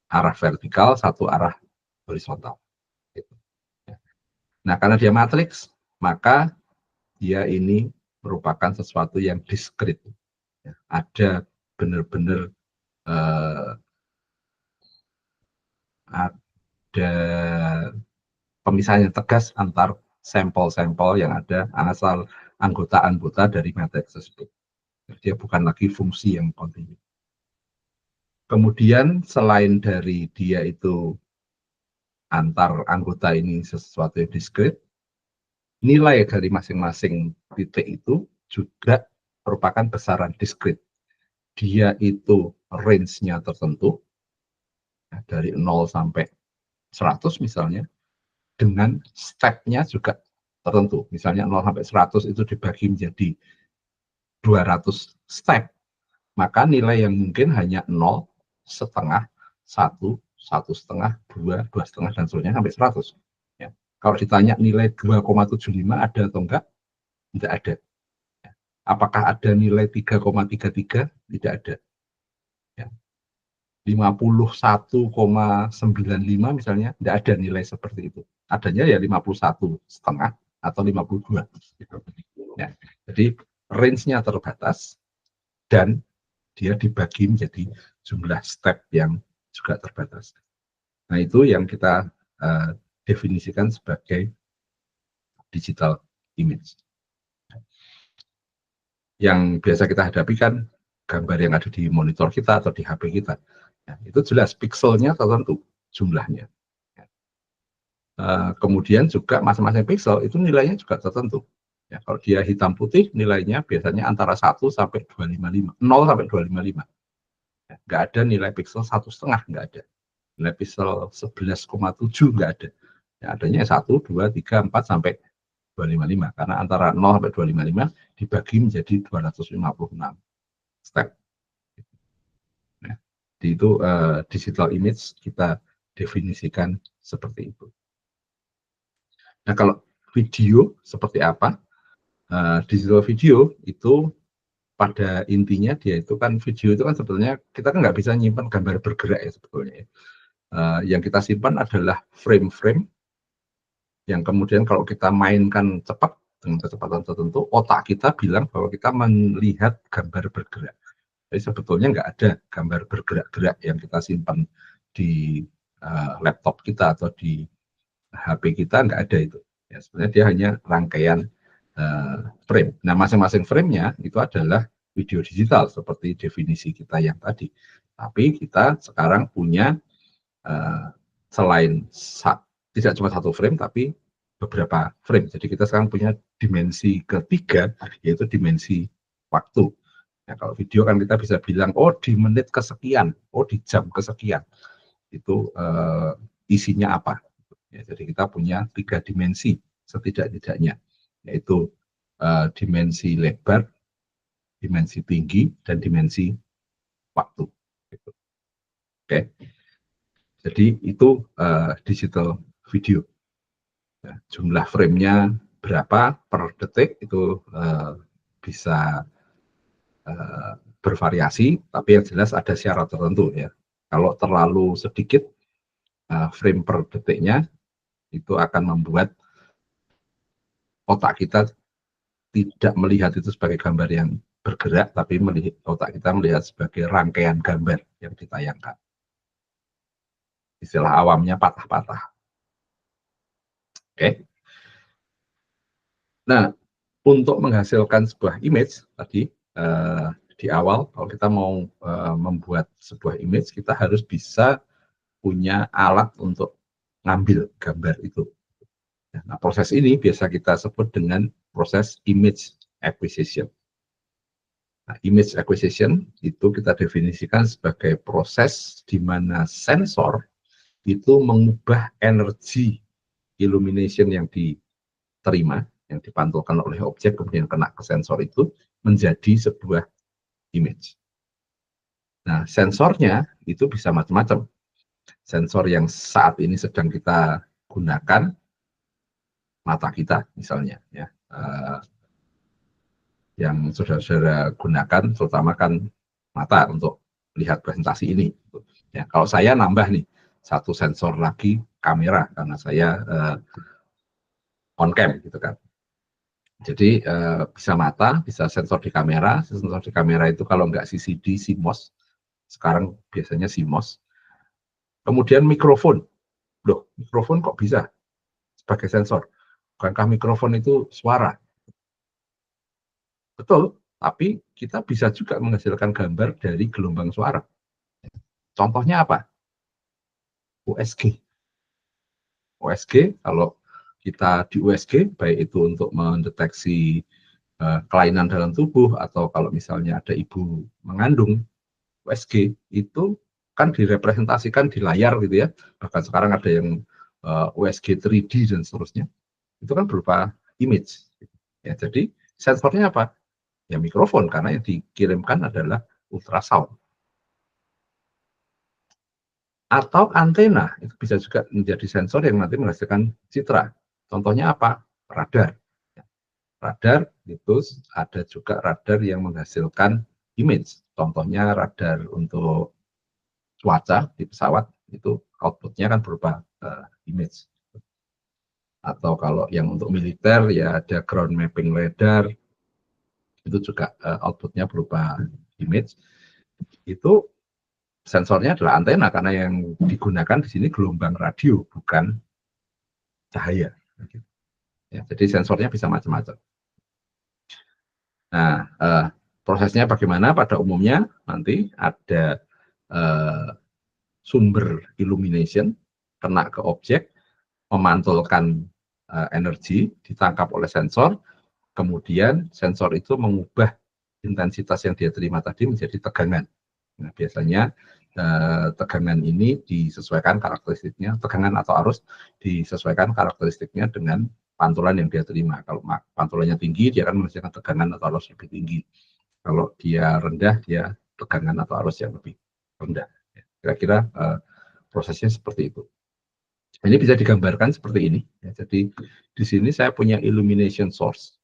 arah vertikal, satu arah horizontal. Nah, karena dia matriks, maka dia ini merupakan sesuatu yang diskrit. Ada benar-benar ada pemisahan yang tegas antar sampel-sampel yang ada asal anggota-anggota dari matriks tersebut. Dia bukan lagi fungsi yang kontinu. Kemudian selain dari dia itu antar anggota ini sesuatu yang diskrit, nilai dari masing-masing titik itu juga merupakan besaran diskrit. Dia itu range-nya tertentu, dari 0 sampai 100 misalnya, dengan step-nya juga tertentu. Misalnya 0 sampai 100 itu dibagi menjadi 200 step, maka nilai yang mungkin hanya 0, setengah, 1, 1,5, 2, 2,5, dan seterusnya sampai 100. Ya. Kalau ditanya nilai 2,75 ada atau enggak? Tidak ada. Apakah ada nilai 3,33? Tidak ada. Ya. 51,95 misalnya, tidak ada nilai seperti itu. Adanya ya 51,5 atau 52. Ya. Jadi range-nya terbatas dan dia dibagi menjadi jumlah step yang juga terbatas. Nah, itu yang kita definisikan sebagai digital image. Yang biasa kita hadapi kan gambar yang ada di monitor kita atau di HP kita. Ya, itu jelas pixelnya tertentu jumlahnya. Kemudian juga masing-masing pixel itu nilainya juga tertentu. Ya, kalau dia hitam putih nilainya biasanya antara 1 sampai 255, 0 sampai 255. Ya, nggak ada nilai pixel 1,5, nggak ada. Nilai pixel 11,7 nggak ada. Ya, adanya 1, 2, 3, 4 sampai 255. Karena antara 0 sampai 255 dibagi menjadi 256 step. Nah, itu digital image kita definisikan seperti itu. Nah, kalau video seperti apa? Digital video itu pada intinya dia itu kan video itu kan sebetulnya kita kan nggak bisa nyimpan gambar bergerak ya sebetulnya. Yang kita simpan adalah frame-frame yang kemudian kalau kita mainkan cepat dengan kecepatan tertentu, otak kita bilang bahwa kita melihat gambar bergerak. Jadi sebetulnya nggak ada gambar bergerak-gerak yang kita simpan di laptop kita atau di HP kita, nggak ada itu. Ya, sebenarnya dia hanya rangkaian frame. Nah, masing-masing frame-nya itu adalah video digital seperti definisi kita yang tadi. Tapi kita sekarang punya selain tidak cuma satu frame, tapi beberapa frame. Jadi kita sekarang punya dimensi ketiga, yaitu dimensi waktu. Nah, kalau video kan kita bisa bilang, oh di menit kesekian, oh di jam kesekian. Itu isinya apa. Ya, jadi kita punya 3 dimensi setidak-tidaknya, yaitu dimensi lebar, dimensi tinggi, dan dimensi waktu. Gitu. Oke, jadi itu digital video. Ya, jumlah frame-nya berapa per detik itu bisa bervariasi, tapi yang jelas ada syarat tertentu ya. Kalau terlalu sedikit frame per detiknya, itu akan membuat otak kita tidak melihat itu sebagai gambar yang bergerak, tapi otak kita melihat sebagai rangkaian gambar yang ditayangkan. Istilah awamnya patah-patah. Oke. Nah, untuk menghasilkan sebuah image tadi di awal, kalau kita mau membuat sebuah image, kita harus bisa punya alat untuk ngambil gambar itu. Nah, proses ini biasa kita sebut dengan proses image acquisition. Nah, image acquisition itu kita definisikan sebagai proses di mana sensor itu mengubah energi illumination yang diterima, yang dipantulkan oleh objek, kemudian kena ke sensor itu, menjadi sebuah image. Nah, sensornya itu bisa macam-macam. Sensor yang saat ini sedang kita gunakan, mata kita misalnya, ya, yang saudara-saudara gunakan, terutama kan mata untuk lihat presentasi ini. Ya, kalau saya nambah nih satu sensor lagi kamera karena saya on cam gitu kan. Jadi bisa mata, bisa sensor di kamera. Sensor di kamera itu kalau nggak CCD, CMOS. Sekarang biasanya CMOS. Kemudian mikrofon. Loh, mikrofon kok bisa sebagai sensor? Bukankah mikrofon itu suara? Betul, tapi kita bisa juga menghasilkan gambar dari gelombang suara. Contohnya apa? USG. USG, kalau kita di USG, baik itu untuk mendeteksi kelainan dalam tubuh, atau kalau misalnya ada ibu mengandung, USG itu kan direpresentasikan di layar gitu ya. Bahkan sekarang ada yang USG 3D dan seterusnya. Itu kan berupa image. Ya, jadi sensornya apa? Ya mikrofon, karena yang dikirimkan adalah ultrasound. Atau antena, itu bisa juga menjadi sensor yang nanti menghasilkan citra. Contohnya apa? Radar. Radar itu ada juga radar yang menghasilkan image. Contohnya radar untuk cuaca di pesawat, itu outputnya kan berupa image. Atau kalau yang untuk militer ya ada ground mapping radar, itu juga outputnya berupa image. Itu sensornya adalah antena karena yang digunakan di sini gelombang radio, bukan cahaya. Ya, jadi sensornya bisa macam-macam. Nah, prosesnya bagaimana? Pada umumnya nanti ada sumber illumination kena ke objek, memantulkan energi, ditangkap oleh sensor, kemudian sensor itu mengubah intensitas yang dia terima tadi menjadi tegangan. Nah, biasanya tegangan ini disesuaikan karakteristiknya, tegangan atau arus disesuaikan karakteristiknya dengan pantulan yang dia terima. Kalau pantulannya tinggi, dia akan menghasilkan tegangan atau arus lebih tinggi. Kalau dia rendah, dia tegangan atau arus yang lebih rendah. Kira-kira prosesnya seperti itu. Ini bisa digambarkan seperti ini. Ya, jadi di sini saya punya illumination source.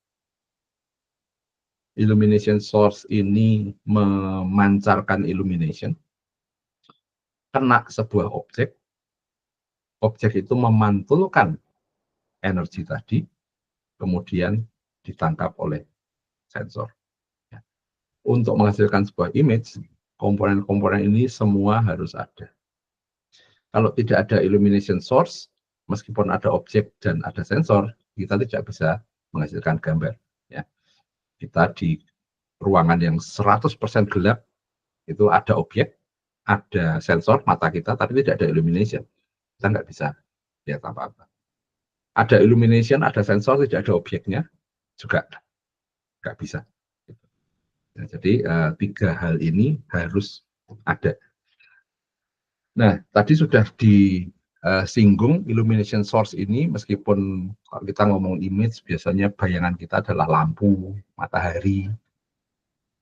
Illumination source ini memancarkan illumination, kena sebuah objek, objek itu memantulkan energi tadi, kemudian ditangkap oleh sensor. Ya. Untuk menghasilkan sebuah image, komponen-komponen ini semua harus ada. Kalau tidak ada illumination source, meskipun ada objek dan ada sensor, kita tidak bisa menghasilkan gambar. Ya. Kita di ruangan yang 100% gelap, itu ada objek, ada sensor mata kita, tapi tidak ada illumination. Kita nggak bisa lihat apa-apa. Ada illumination, ada sensor, tidak ada objeknya, juga nggak bisa. Ya, jadi tiga hal ini harus ada. Nah, tadi sudah disinggung illumination source ini, meskipun kalau kita ngomong image, biasanya bayangan kita adalah lampu, matahari.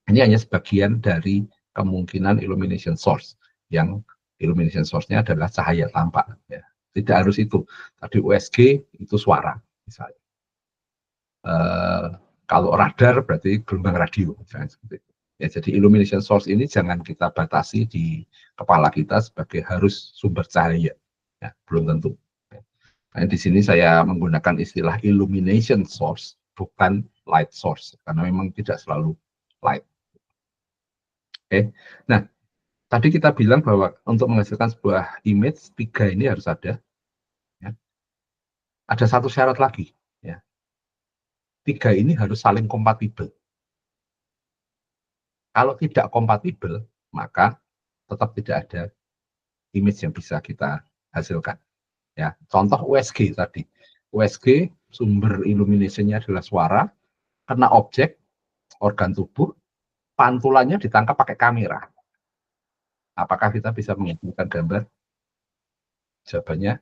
Ini hanya sebagian dari kemungkinan illumination source, yang illumination source-nya adalah cahaya tampak. Ya. Tidak harus itu. Tadi USG itu suara, misalnya. Kalau radar berarti gelombang radio, misalnya seperti itu. Ya, jadi illumination source ini jangan kita batasi di kepala kita sebagai harus sumber cahaya. Ya, belum tentu. Nah, di sini saya menggunakan istilah illumination source, bukan light source, karena memang tidak selalu light. Oke, nah tadi kita bilang bahwa untuk menghasilkan sebuah image, 3 ini harus ada. Ya. Ada satu syarat lagi. Ya. 3 ini harus saling kompatibel. Kalau tidak kompatibel, maka tetap tidak ada image yang bisa kita hasilkan. Ya, contoh USG tadi. USG sumber illumination-nya adalah suara, kena objek, organ tubuh, pantulannya ditangkap pakai kamera. Apakah kita bisa menghasilkan gambar? Jawabannya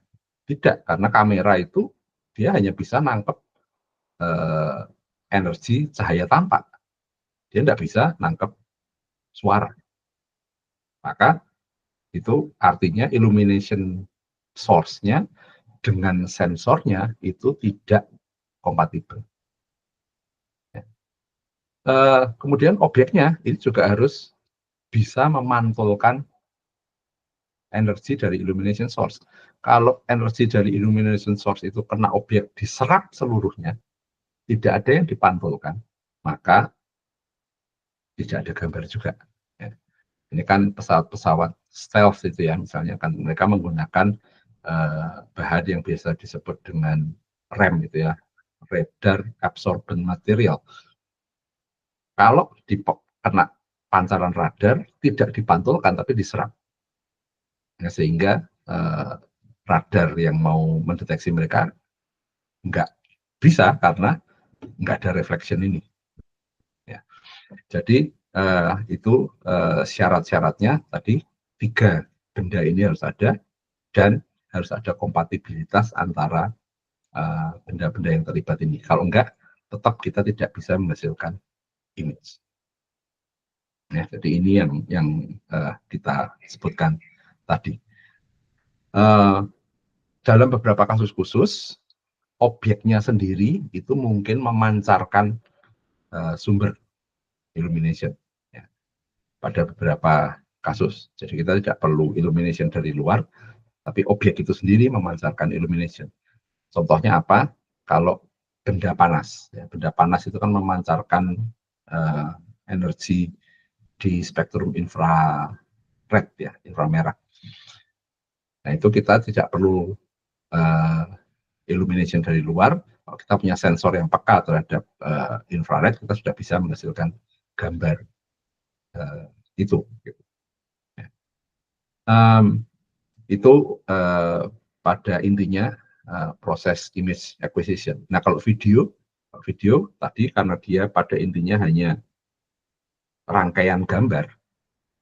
tidak, karena kamera itu dia hanya bisa nangkep energi cahaya tampak. Dia tidak bisa nangkep suara. Maka itu artinya illumination source-nya dengan sensornya itu tidak kompatibel. Kemudian objeknya ini juga harus bisa memantulkan energi dari illumination source. Kalau energi dari illumination source itu kena objek diserap seluruhnya, tidak ada yang dipantulkan, maka tidak ada gambar juga. Ya. Ini kan pesawat-pesawat stealth itu ya, misalnya kan mereka menggunakan bahan yang biasa disebut dengan RAM gitu ya, radar absorbent material. Kalau kena pancaran radar tidak dipantulkan tapi diserap, ya, sehingga radar yang mau mendeteksi mereka nggak bisa karena nggak ada reflection ini. Ya. Jadi itu syarat-syaratnya tadi 3 benda ini harus ada dan harus ada kompatibilitas antara benda-benda yang terlibat ini. Kalau enggak, tetap kita tidak bisa menghasilkan image. Ya, jadi ini yang kita sebutkan tadi. Dalam beberapa kasus khusus, objeknya sendiri itu mungkin memancarkan sumber illumination ya, pada beberapa kasus. Jadi kita tidak perlu illumination dari luar, tapi objek itu sendiri memancarkan illumination. Contohnya apa? Kalau benda panas, ya, benda panas itu kan memancarkan energi di spektrum infrared ya, inframerah. Nah itu kita tidak perlu illumination dari luar. Kalau kita punya sensor yang peka terhadap infrared, kita sudah bisa menghasilkan gambar itu. Itu pada intinya proses image acquisition. Nah kalau video tadi karena dia pada intinya hanya rangkaian gambar,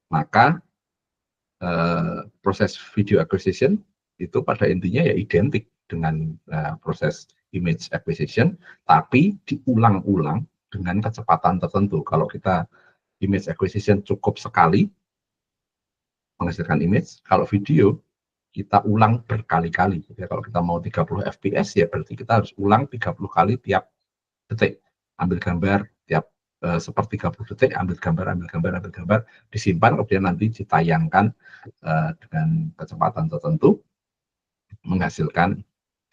maka proses video acquisition itu pada intinya ya identik dengan proses image acquisition, tapi diulang-ulang dengan kecepatan tertentu. Kalau kita image acquisition cukup sekali menghasilkan image, kalau video kita ulang berkali-kali. Ya, kalau kita mau 30 fps ya berarti kita harus ulang 30 kali tiap detik. Ambil gambar tiap sepertiga 30 detik, ambil gambar, disimpan, kemudian nanti ditayangkan dengan kecepatan tertentu, menghasilkan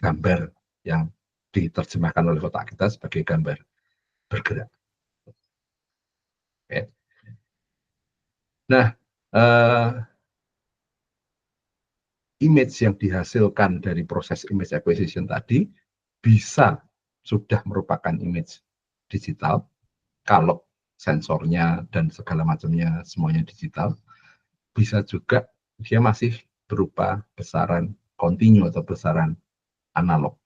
gambar yang diterjemahkan oleh otak kita sebagai gambar bergerak. Oke. Nah, image yang dihasilkan dari proses image acquisition tadi bisa sudah merupakan image digital kalau sensornya dan segala macamnya semuanya digital, bisa juga dia masih berupa besaran kontinu atau besaran analog.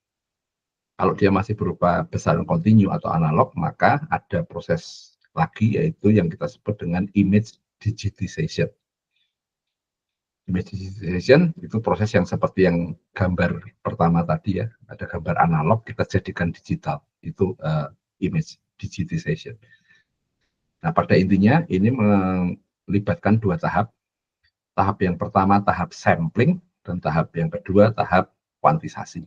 Kalau dia masih berupa besaran kontinu atau analog, maka ada proses lagi yaitu yang kita sebut dengan image digitization. Image digitization itu proses yang seperti yang gambar pertama tadi ya, ada gambar analog kita jadikan digital, itu image digitization. Nah, pada intinya ini melibatkan 2 tahap. Tahap yang pertama tahap sampling dan tahap yang kedua tahap kuantisasi.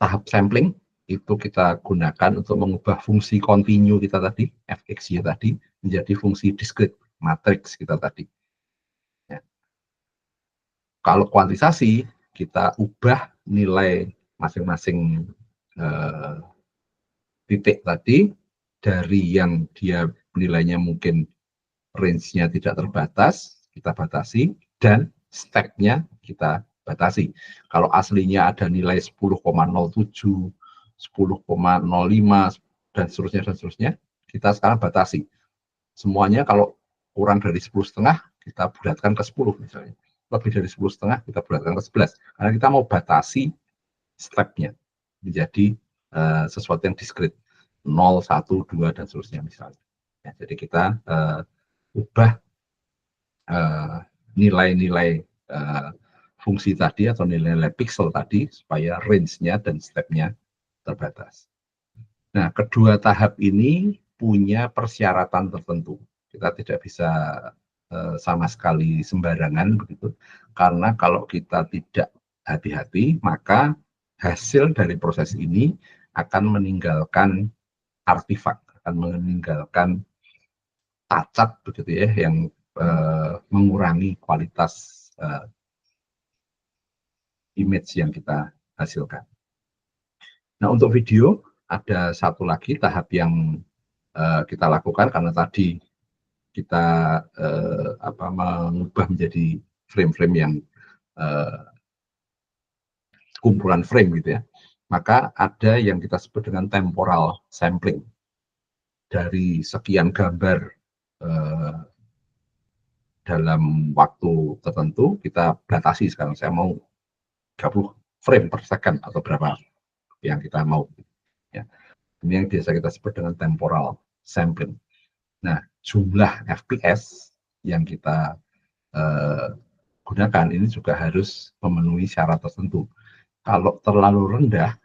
Tahap sampling itu kita gunakan untuk mengubah fungsi continue kita tadi, fx-y tadi, menjadi fungsi discrete, matriks kita tadi. Ya. Kalau kuantisasi, kita ubah nilai masing-masing titik tadi dari yang dia nilainya mungkin range-nya tidak terbatas, kita batasi, dan stack-nya kita batasi. Kalau aslinya ada nilai 10,07, 10,05, dan seterusnya, kita sekarang batasi. Semuanya kalau kurang dari 10,5, kita bulatkan ke 10 misalnya. Lebih dari 10,5, kita bulatkan ke 11. Karena kita mau batasi step-nya menjadi sesuatu yang discrete. 0, 1, 2, dan seterusnya misalnya. Ya, jadi kita ubah nilai-nilai fungsi tadi atau nilai-nilai pixel tadi supaya range-nya dan step-nya terbatas. Nah, kedua tahap ini punya persyaratan tertentu. Kita tidak bisa sama sekali sembarangan begitu, karena kalau kita tidak hati-hati, maka hasil dari proses ini akan meninggalkan artefak, akan meninggalkan cacat begitu ya, yang mengurangi kualitas image yang kita hasilkan. Nah, untuk video ada satu lagi tahap yang kita lakukan, karena tadi kita mengubah menjadi frame-frame yang kumpulan frame gitu ya. Maka ada yang kita sebut dengan temporal sampling. Dari sekian gambar dalam waktu tertentu, kita batasi sekarang, saya mau 30 frame per second atau berapa yang kita mau. Ya. Ini yang biasa kita sebut dengan temporal sampling. Nah, jumlah FPS yang kita gunakan ini juga harus memenuhi syarat tertentu. Kalau terlalu rendah,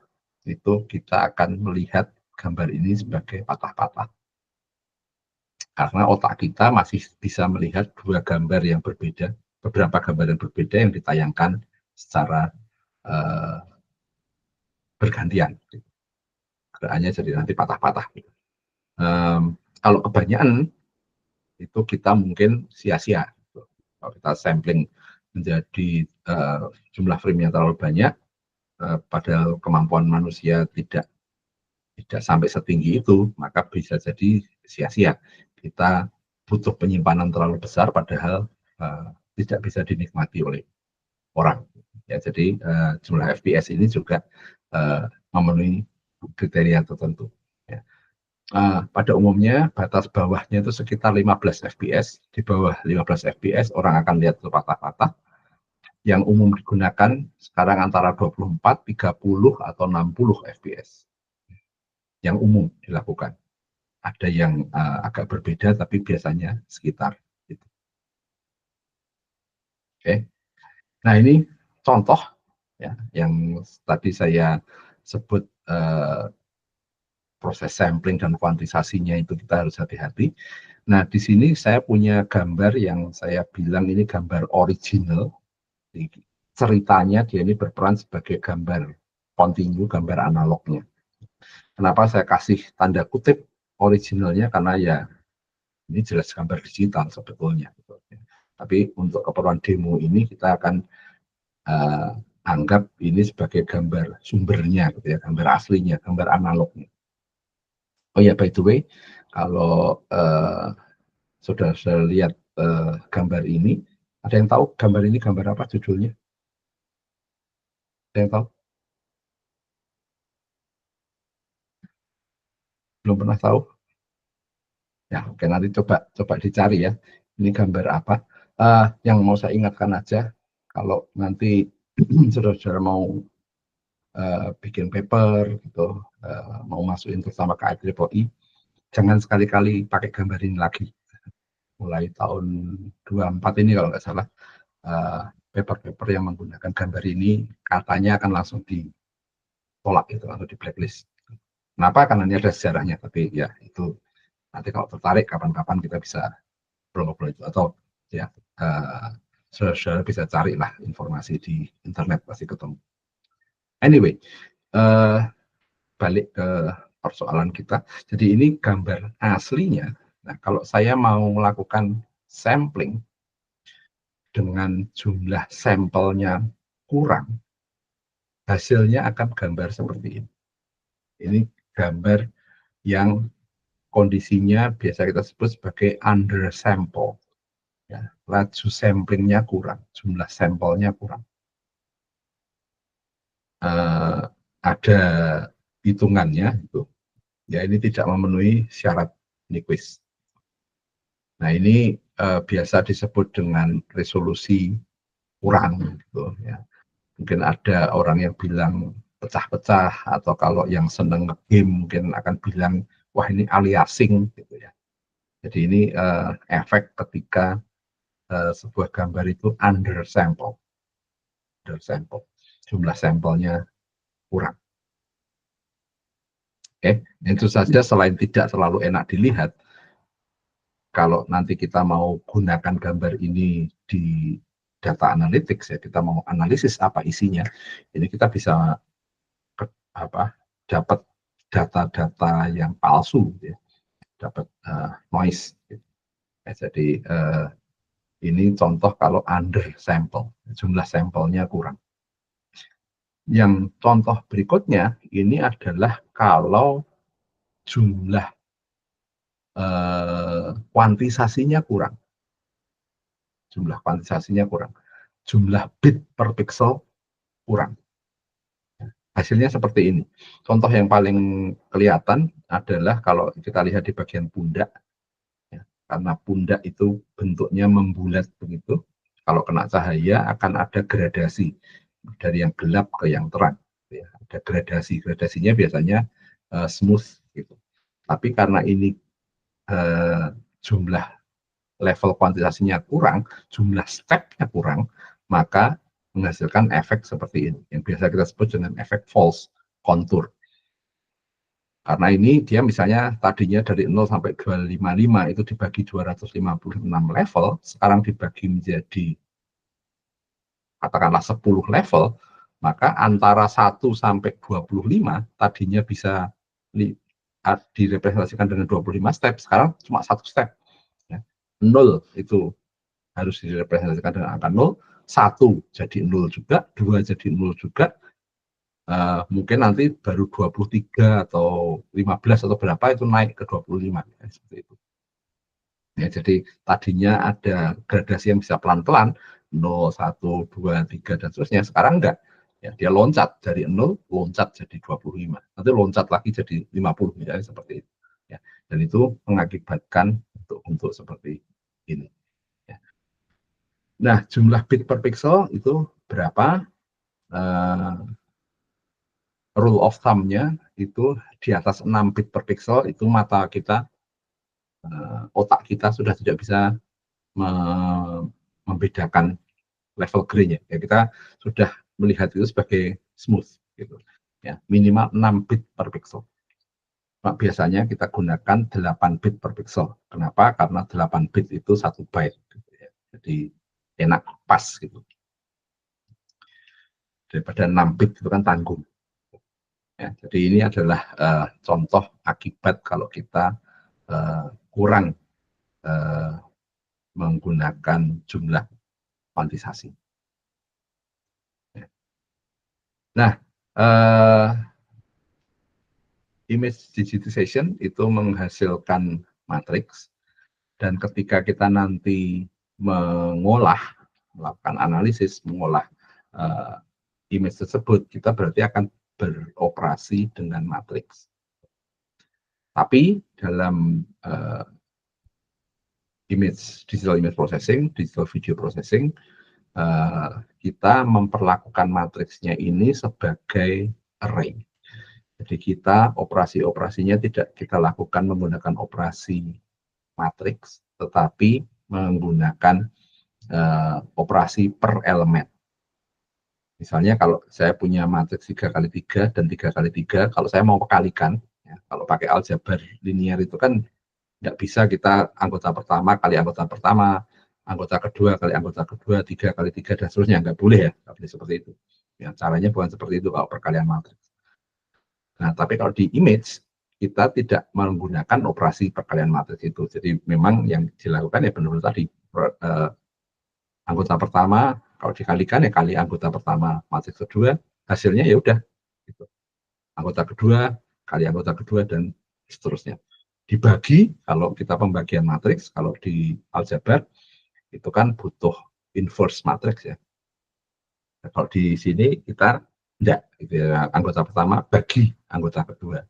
itu kita akan melihat gambar ini sebagai patah-patah. Karena otak kita masih bisa melihat dua gambar yang berbeda, beberapa gambar yang berbeda yang ditayangkan secara bergantian. Gerakannya jadi nanti patah-patah. Kalau kebanyakan, itu kita mungkin sia-sia. Kalau kita sampling menjadi jumlah frame yang terlalu banyak, padahal kemampuan manusia tidak sampai setinggi itu, maka bisa jadi sia-sia. Kita butuh penyimpanan terlalu besar, padahal tidak bisa dinikmati oleh orang. Ya, jadi jumlah FPS ini juga memenuhi kriteria tertentu. Ya. Pada umumnya batas bawahnya itu sekitar 15 fps. Di bawah 15 fps orang akan lihat itu patah-patah. Yang umum digunakan sekarang antara 24, 30, atau 60 fps. Yang umum dilakukan. Ada yang agak berbeda, tapi biasanya sekitar itu. Oke. Nah, ini contoh ya, yang tadi saya sebut proses sampling dan kuantisasinya itu kita harus hati-hati. Nah, di sini saya punya gambar yang saya bilang ini gambar original. Ceritanya dia ini berperan sebagai gambar continue, gambar analognya. Kenapa saya kasih tanda kutip originalnya? Karena ya ini jelas gambar digital sebetulnya. Tapi untuk keperluan demo ini kita akan anggap ini sebagai gambar sumbernya, gitu ya, gambar aslinya, gambar analognya. Oh ya, by the way, kalau saudara lihat gambar ini, ada yang tahu gambar ini gambar apa judulnya? Ada yang tahu? Belum pernah tahu? Ya, oke, nanti coba dicari ya. Ini gambar apa? Yang mau saya ingatkan aja, kalau nanti saudara-saudara mau bikin paper gitu, mau masukin bersama ke IEEE, jangan sekali-kali pakai gambar ini lagi. Mulai tahun 24 ini kalau nggak salah, paper-paper yang menggunakan gambar ini katanya akan langsung ditolak gitu, atau di blacklist. Kenapa? Karena ini ada sejarahnya, tapi ya itu nanti kalau tertarik kapan-kapan kita bisa ngobrol itu, atau ya saudara bisa carilah informasi di internet, pasti ketemu. Anyway, balik ke persoalan kita. Jadi ini gambar aslinya. Nah, kalau saya mau melakukan sampling dengan jumlah sampelnya kurang, hasilnya akan gambar seperti ini. Ini gambar yang kondisinya biasa kita sebut sebagai undersample. Ya, laju samplingnya kurang, jumlah sampelnya kurang. Ada hitungannya itu, ya ini tidak memenuhi syarat Nyquist. Nah ini biasa disebut dengan resolusi kurang, gitu ya. Mungkin ada orang yang bilang pecah-pecah, atau kalau yang seneng game mungkin akan bilang wah ini aliasing, gitu ya. Jadi ini efek ketika sebuah gambar itu undersample, jumlah sampelnya kurang. Itu saja, selain tidak terlalu enak dilihat, kalau nanti kita mau gunakan gambar ini di data analytics, ya kita mau analisis apa isinya, ini kita bisa dapat data-data yang palsu, ya, dapat noise. Gitu. Ya, jadi ini contoh kalau under sample, jumlah sampelnya kurang. Yang contoh berikutnya ini adalah kalau jumlah kuantisasinya kurang. Jumlah kuantisasinya kurang. Jumlah bit per pixel kurang. Hasilnya seperti ini. Contoh yang paling kelihatan adalah kalau kita lihat di bagian pundak, ya, karena pundak itu bentuknya membulat begitu. Kalau kena cahaya akan ada gradasi dari yang gelap ke yang terang. Ya, ada gradasi. Gradasinya biasanya smooth gitu. Tapi karena ini jumlah level kuantitasnya kurang, jumlah stepnya kurang, maka menghasilkan efek seperti ini, yang biasa kita sebut dengan efek false contour. Karena ini dia misalnya tadinya dari 0 sampai 255 itu dibagi 256 level, sekarang dibagi menjadi katakanlah 10 level, maka antara 1 sampai 25 tadinya bisa direpresentasikan dengan 25 step, sekarang cuma 1 step. 0 itu harus direpresentasikan dengan angka 0, 1 jadi 0 juga, 2 jadi 0 juga, mungkin nanti baru 23 atau 15 atau berapa itu naik ke 25, ya, seperti itu. Ya, jadi tadinya ada gradasi yang bisa pelan-pelan, 0, 1, 2, 3, dan seterusnya, sekarang enggak. Ya, dia loncat dari 0, loncat jadi 25, nanti loncat lagi jadi 50, misalnya seperti itu. Ya, dan itu mengakibatkan untuk seperti ini. Nah, jumlah bit per pixel itu berapa? Rule of thumb-nya itu di atas 6 bit per pixel itu mata kita, otak kita sudah tidak bisa membedakan level grain-nya. Ya, kita sudah melihat itu sebagai smooth, gitu. Ya, minimal 6 bit per pixel. Nah, biasanya kita gunakan 8 bit per pixel. Kenapa? Karena 8 bit itu 1 byte. Gitu ya. Jadi enak, pas gitu. Daripada 6 bit itu kan tanggung. Ya, jadi ini adalah contoh akibat kalau kita kurang menggunakan jumlah kuantisasi. Ya. Nah, image digitization itu menghasilkan matriks, dan ketika kita nanti melakukan analisis, mengolah image tersebut, kita berarti akan beroperasi dengan matriks. Tapi dalam digital image processing, digital video processing, kita memperlakukan matriksnya ini sebagai array. Jadi kita operasi-operasinya tidak kita lakukan menggunakan operasi matriks, tetapi menggunakan operasi per elemen. Misalnya kalau saya punya matriks 3x3 dan 3x3, kalau saya mau kalikan, ya, kalau pakai aljabar linear itu kan nggak bisa kita anggota pertama kali anggota pertama, anggota kedua kali anggota kedua, 3x3 dan seterusnya, nggak boleh ya, nggak boleh seperti itu. Ya, caranya bukan seperti itu kalau perkalian matriks. Nah, tapi kalau di image kita tidak menggunakan operasi perkalian matriks itu. Jadi memang yang dilakukan ya benar-benar tadi anggota pertama kalau dikalikan ya kali anggota pertama matriks kedua, hasilnya ya udah gitu. Anggota kedua kali anggota kedua dan seterusnya. Dibagi kalau kita pembagian matriks, kalau di aljabar itu kan butuh inverse matriks ya. Nah, kalau di sini kita enggak, gitu ya. Anggota pertama bagi anggota kedua,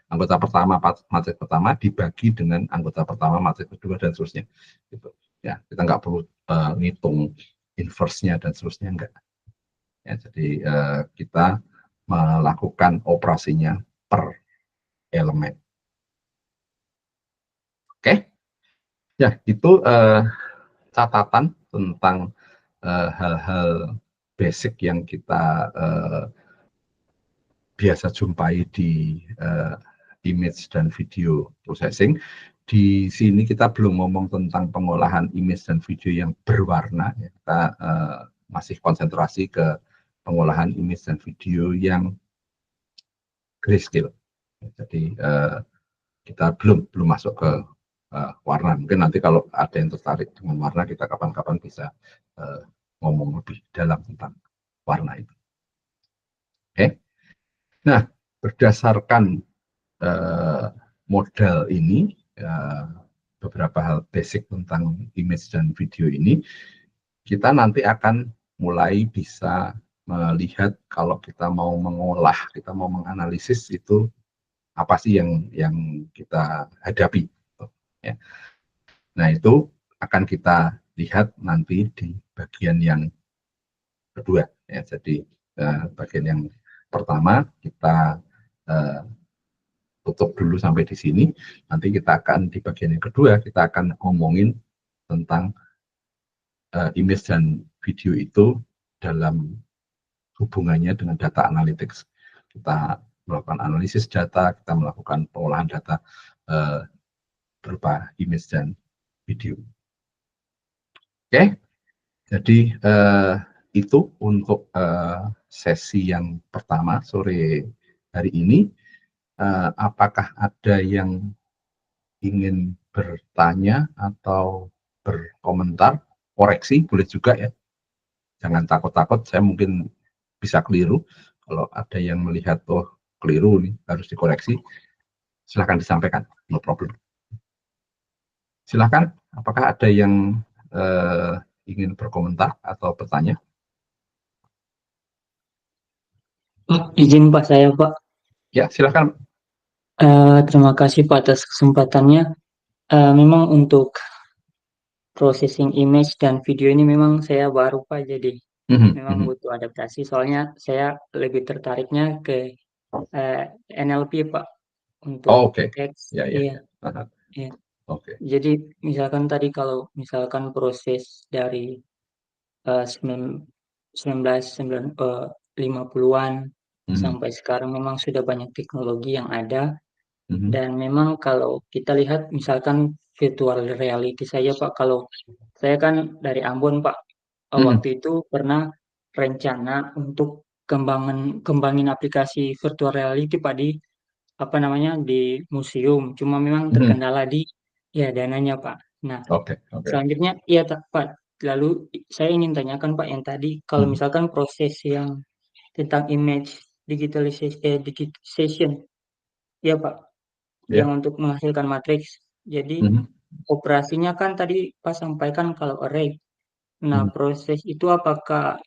anggota pertama matriks pertama dibagi dengan anggota pertama matriks kedua dan seterusnya. Gitu. Ya, kita nggak perlu ngitung inverse-nya dan seterusnya enggak. Ya, jadi kita melakukan operasinya per elemen. Oke, ya itu catatan tentang hal-hal basic yang kita biasa jumpai di image dan video processing. Di sini kita belum ngomong tentang pengolahan image dan video yang berwarna. Kita masih konsentrasi ke pengolahan image dan video yang grayscale. Jadi kita belum masuk ke warna. Mungkin nanti kalau ada yang tertarik dengan warna, kita kapan-kapan bisa ngomong lebih dalam tentang warna itu. Oke. Nah, berdasarkan model ini, beberapa hal basic tentang image dan video ini, kita nanti akan mulai bisa melihat kalau kita mau mengolah, kita mau menganalisis itu apa sih yang kita hadapi. Ya. Nah, itu akan kita lihat nanti di bagian yang kedua. Ya. Jadi bagian yang pertama kita tutup dulu sampai di sini. Nanti kita akan di bagian yang kedua kita akan ngomongin tentang image dan video itu dalam hubungannya dengan data analytics. Kita melakukan analisis data, kita melakukan pengolahan data berupa image dan video. Oke, jadi itu untuk sesi yang pertama sore hari ini. Apakah ada yang ingin bertanya atau berkomentar, koreksi boleh juga ya. Jangan takut-takut, saya mungkin bisa keliru. Kalau ada yang melihat, oh keliru nih, harus dikoreksi, silahkan disampaikan, no problem. Silahkan, apakah ada yang ingin berkomentar atau bertanya? Izin Pak saya Pak. Ya, silahkan. Terima kasih Pak atas kesempatannya. Memang untuk processing image dan video ini memang saya baru Pak, jadi memang butuh adaptasi. Soalnya saya lebih tertariknya ke NLP Pak untuk teks. Ya. Iya. Jadi misalkan tadi kalau misalkan proses dari 1950-an sampai sekarang memang sudah banyak teknologi yang ada. Dan memang kalau kita lihat misalkan virtual reality saja Pak, kalau saya kan dari Ambon Pak, waktu itu pernah rencana untuk kembangin aplikasi virtual reality Pak di di museum, cuma memang terkendala di dananya Pak. Nah, selanjutnya Pak, lalu saya ingin tanyakan Pak yang tadi kalau misalkan proses yang tentang image digitalization ya Pak, yang untuk menghasilkan matriks. Jadi operasinya kan tadi Pak sampaikan kalau array. Nah, proses itu apakah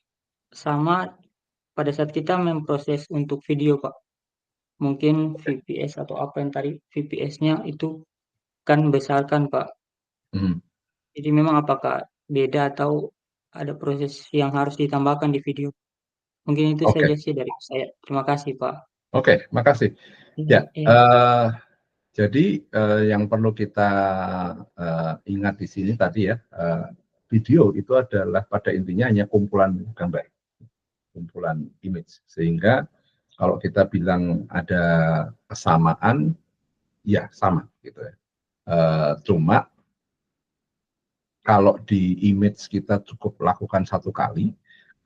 sama pada saat kita memproses untuk video Pak? Mungkin VPS atau apa yang tadi VPS-nya itu kan besar kan Pak. Jadi memang apakah beda atau ada proses yang harus ditambahkan di video? Mungkin itu saja sih dari saya. Terima kasih Pak. Oke, makasih. Ya, jadi yang perlu kita ingat di sini tadi ya, video itu adalah pada intinya hanya kumpulan gambar, kumpulan image. Sehingga kalau kita bilang ada kesamaan, ya sama gitu ya. Cuma kalau di image kita cukup lakukan satu kali,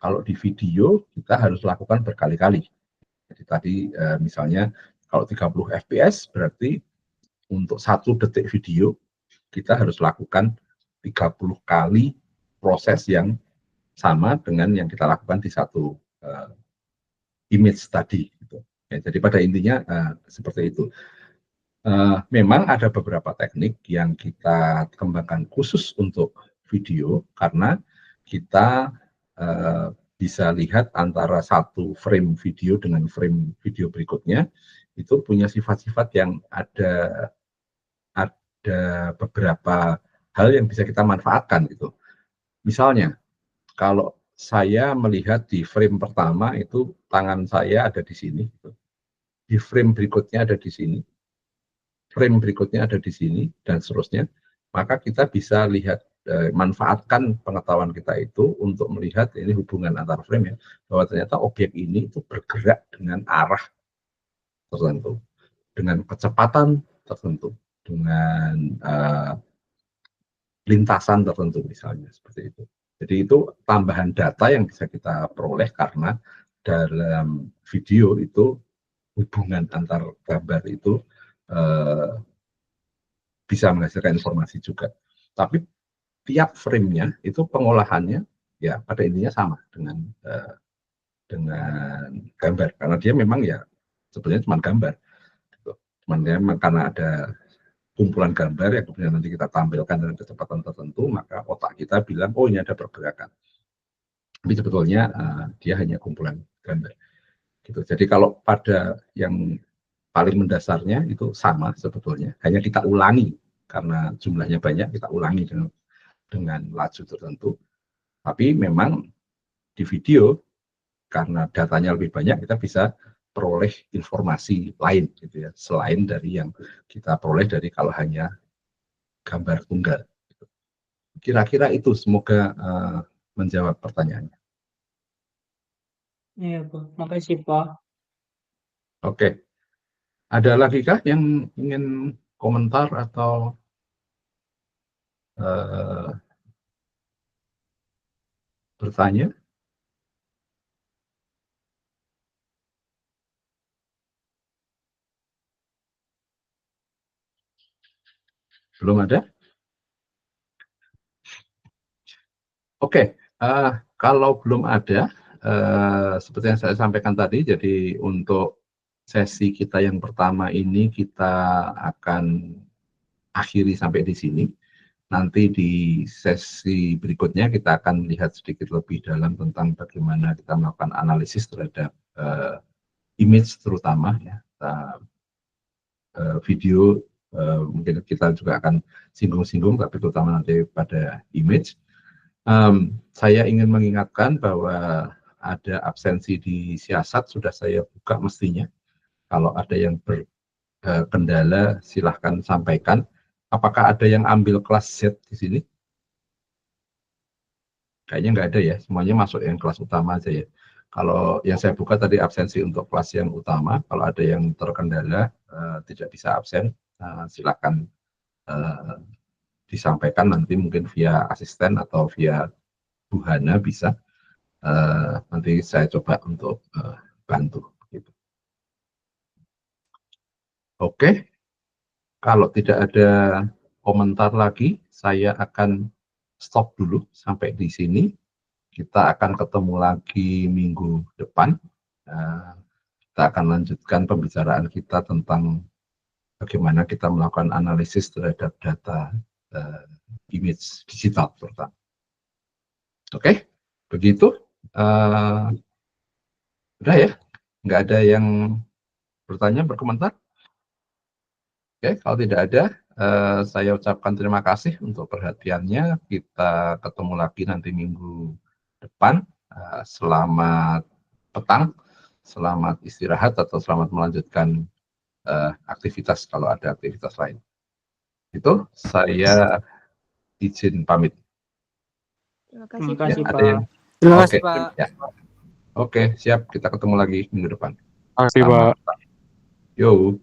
kalau di video kita harus lakukan berkali-kali. Jadi tadi misalnya kalau 30 fps berarti untuk 1 detik video kita harus lakukan 30 kali proses yang sama dengan yang kita lakukan di satu image tadi. Gitu. Ya, jadi pada intinya seperti itu. Memang ada beberapa teknik yang kita kembangkan khusus untuk video karena kita bisa lihat antara satu frame video dengan frame video berikutnya itu punya sifat-sifat yang ada beberapa hal yang bisa kita manfaatkan gitu. Misalnya, kalau saya melihat di frame pertama itu tangan saya ada di sini, gitu. Di frame berikutnya ada di sini, frame berikutnya ada di sini, dan seterusnya, maka kita bisa lihat, manfaatkan pengetahuan kita itu untuk melihat ini hubungan antar frame ya, bahwa ternyata objek ini itu bergerak dengan arah tertentu, dengan kecepatan tertentu, dengan lintasan tertentu misalnya, seperti itu. Jadi itu tambahan data yang bisa kita peroleh karena dalam video itu hubungan antar gambar itu bisa menghasilkan informasi juga. Tapi tiap frame-nya itu pengolahannya ya pada intinya sama dengan gambar karena dia memang ya sebenarnya cuma gambar. Gitu. Cuman dia karena ada kumpulan gambar yang kemudian nanti kita tampilkan dengan kecepatan tertentu, maka otak kita bilang, oh ini ada pergerakan. Tapi sebetulnya dia hanya kumpulan gambar. Gitu. Jadi kalau pada yang paling mendasarnya itu sama sebetulnya, hanya kita ulangi karena jumlahnya banyak, kita ulangi dengan laju tertentu. Tapi memang di video karena datanya lebih banyak, kita bisa peroleh informasi lain gitu ya, selain dari yang kita peroleh dari kalau hanya gambar tunggal. Kira-kira itu, semoga menjawab pertanyaannya. Iya, Pak. Makasih, Pak. Oke. Ada lagi kah yang ingin komentar atau bertanya? Belum ada? Oke, kalau belum ada, seperti yang saya sampaikan tadi, jadi untuk sesi kita yang pertama ini kita akan akhiri sampai di sini. Nanti di sesi berikutnya kita akan lihat sedikit lebih dalam tentang bagaimana kita melakukan analisis terhadap image terutama ya, video mungkin kita juga akan singgung-singgung, tapi terutama nanti pada image. Saya ingin mengingatkan bahwa ada absensi di siasat sudah saya buka mestinya. Kalau ada yang berkendala silahkan sampaikan. Apakah ada yang ambil kelas Z di sini? Kayaknya nggak ada ya, semuanya masuk yang kelas utama aja ya. Kalau yang saya buka tadi absensi untuk kelas yang utama, kalau ada yang terkendala tidak bisa absen, silakan disampaikan nanti mungkin via asisten atau via Bu Hana bisa. Nanti saya coba untuk bantu. Gitu. Oke, kalau tidak ada komentar lagi, saya akan stop dulu sampai di sini. Kita akan ketemu lagi minggu depan. Kita akan lanjutkan pembicaraan kita tentang bagaimana kita melakukan analisis terhadap data image digital terutama. Oke, begitu. Udah ya, nggak ada yang bertanya, berkomentar. Oke, kalau tidak ada, saya ucapkan terima kasih untuk perhatiannya. Kita ketemu lagi nanti minggu depan. Selamat petang, selamat istirahat atau selamat melanjutkan aktivitas kalau ada aktivitas lain. Itu saya izin pamit. Terima kasih, Terima kasih, Pak. Pak. Terima kasih, Pak. Ya. Oke, siap. Kita ketemu lagi minggu depan. Terima kasih, Pak. Yo.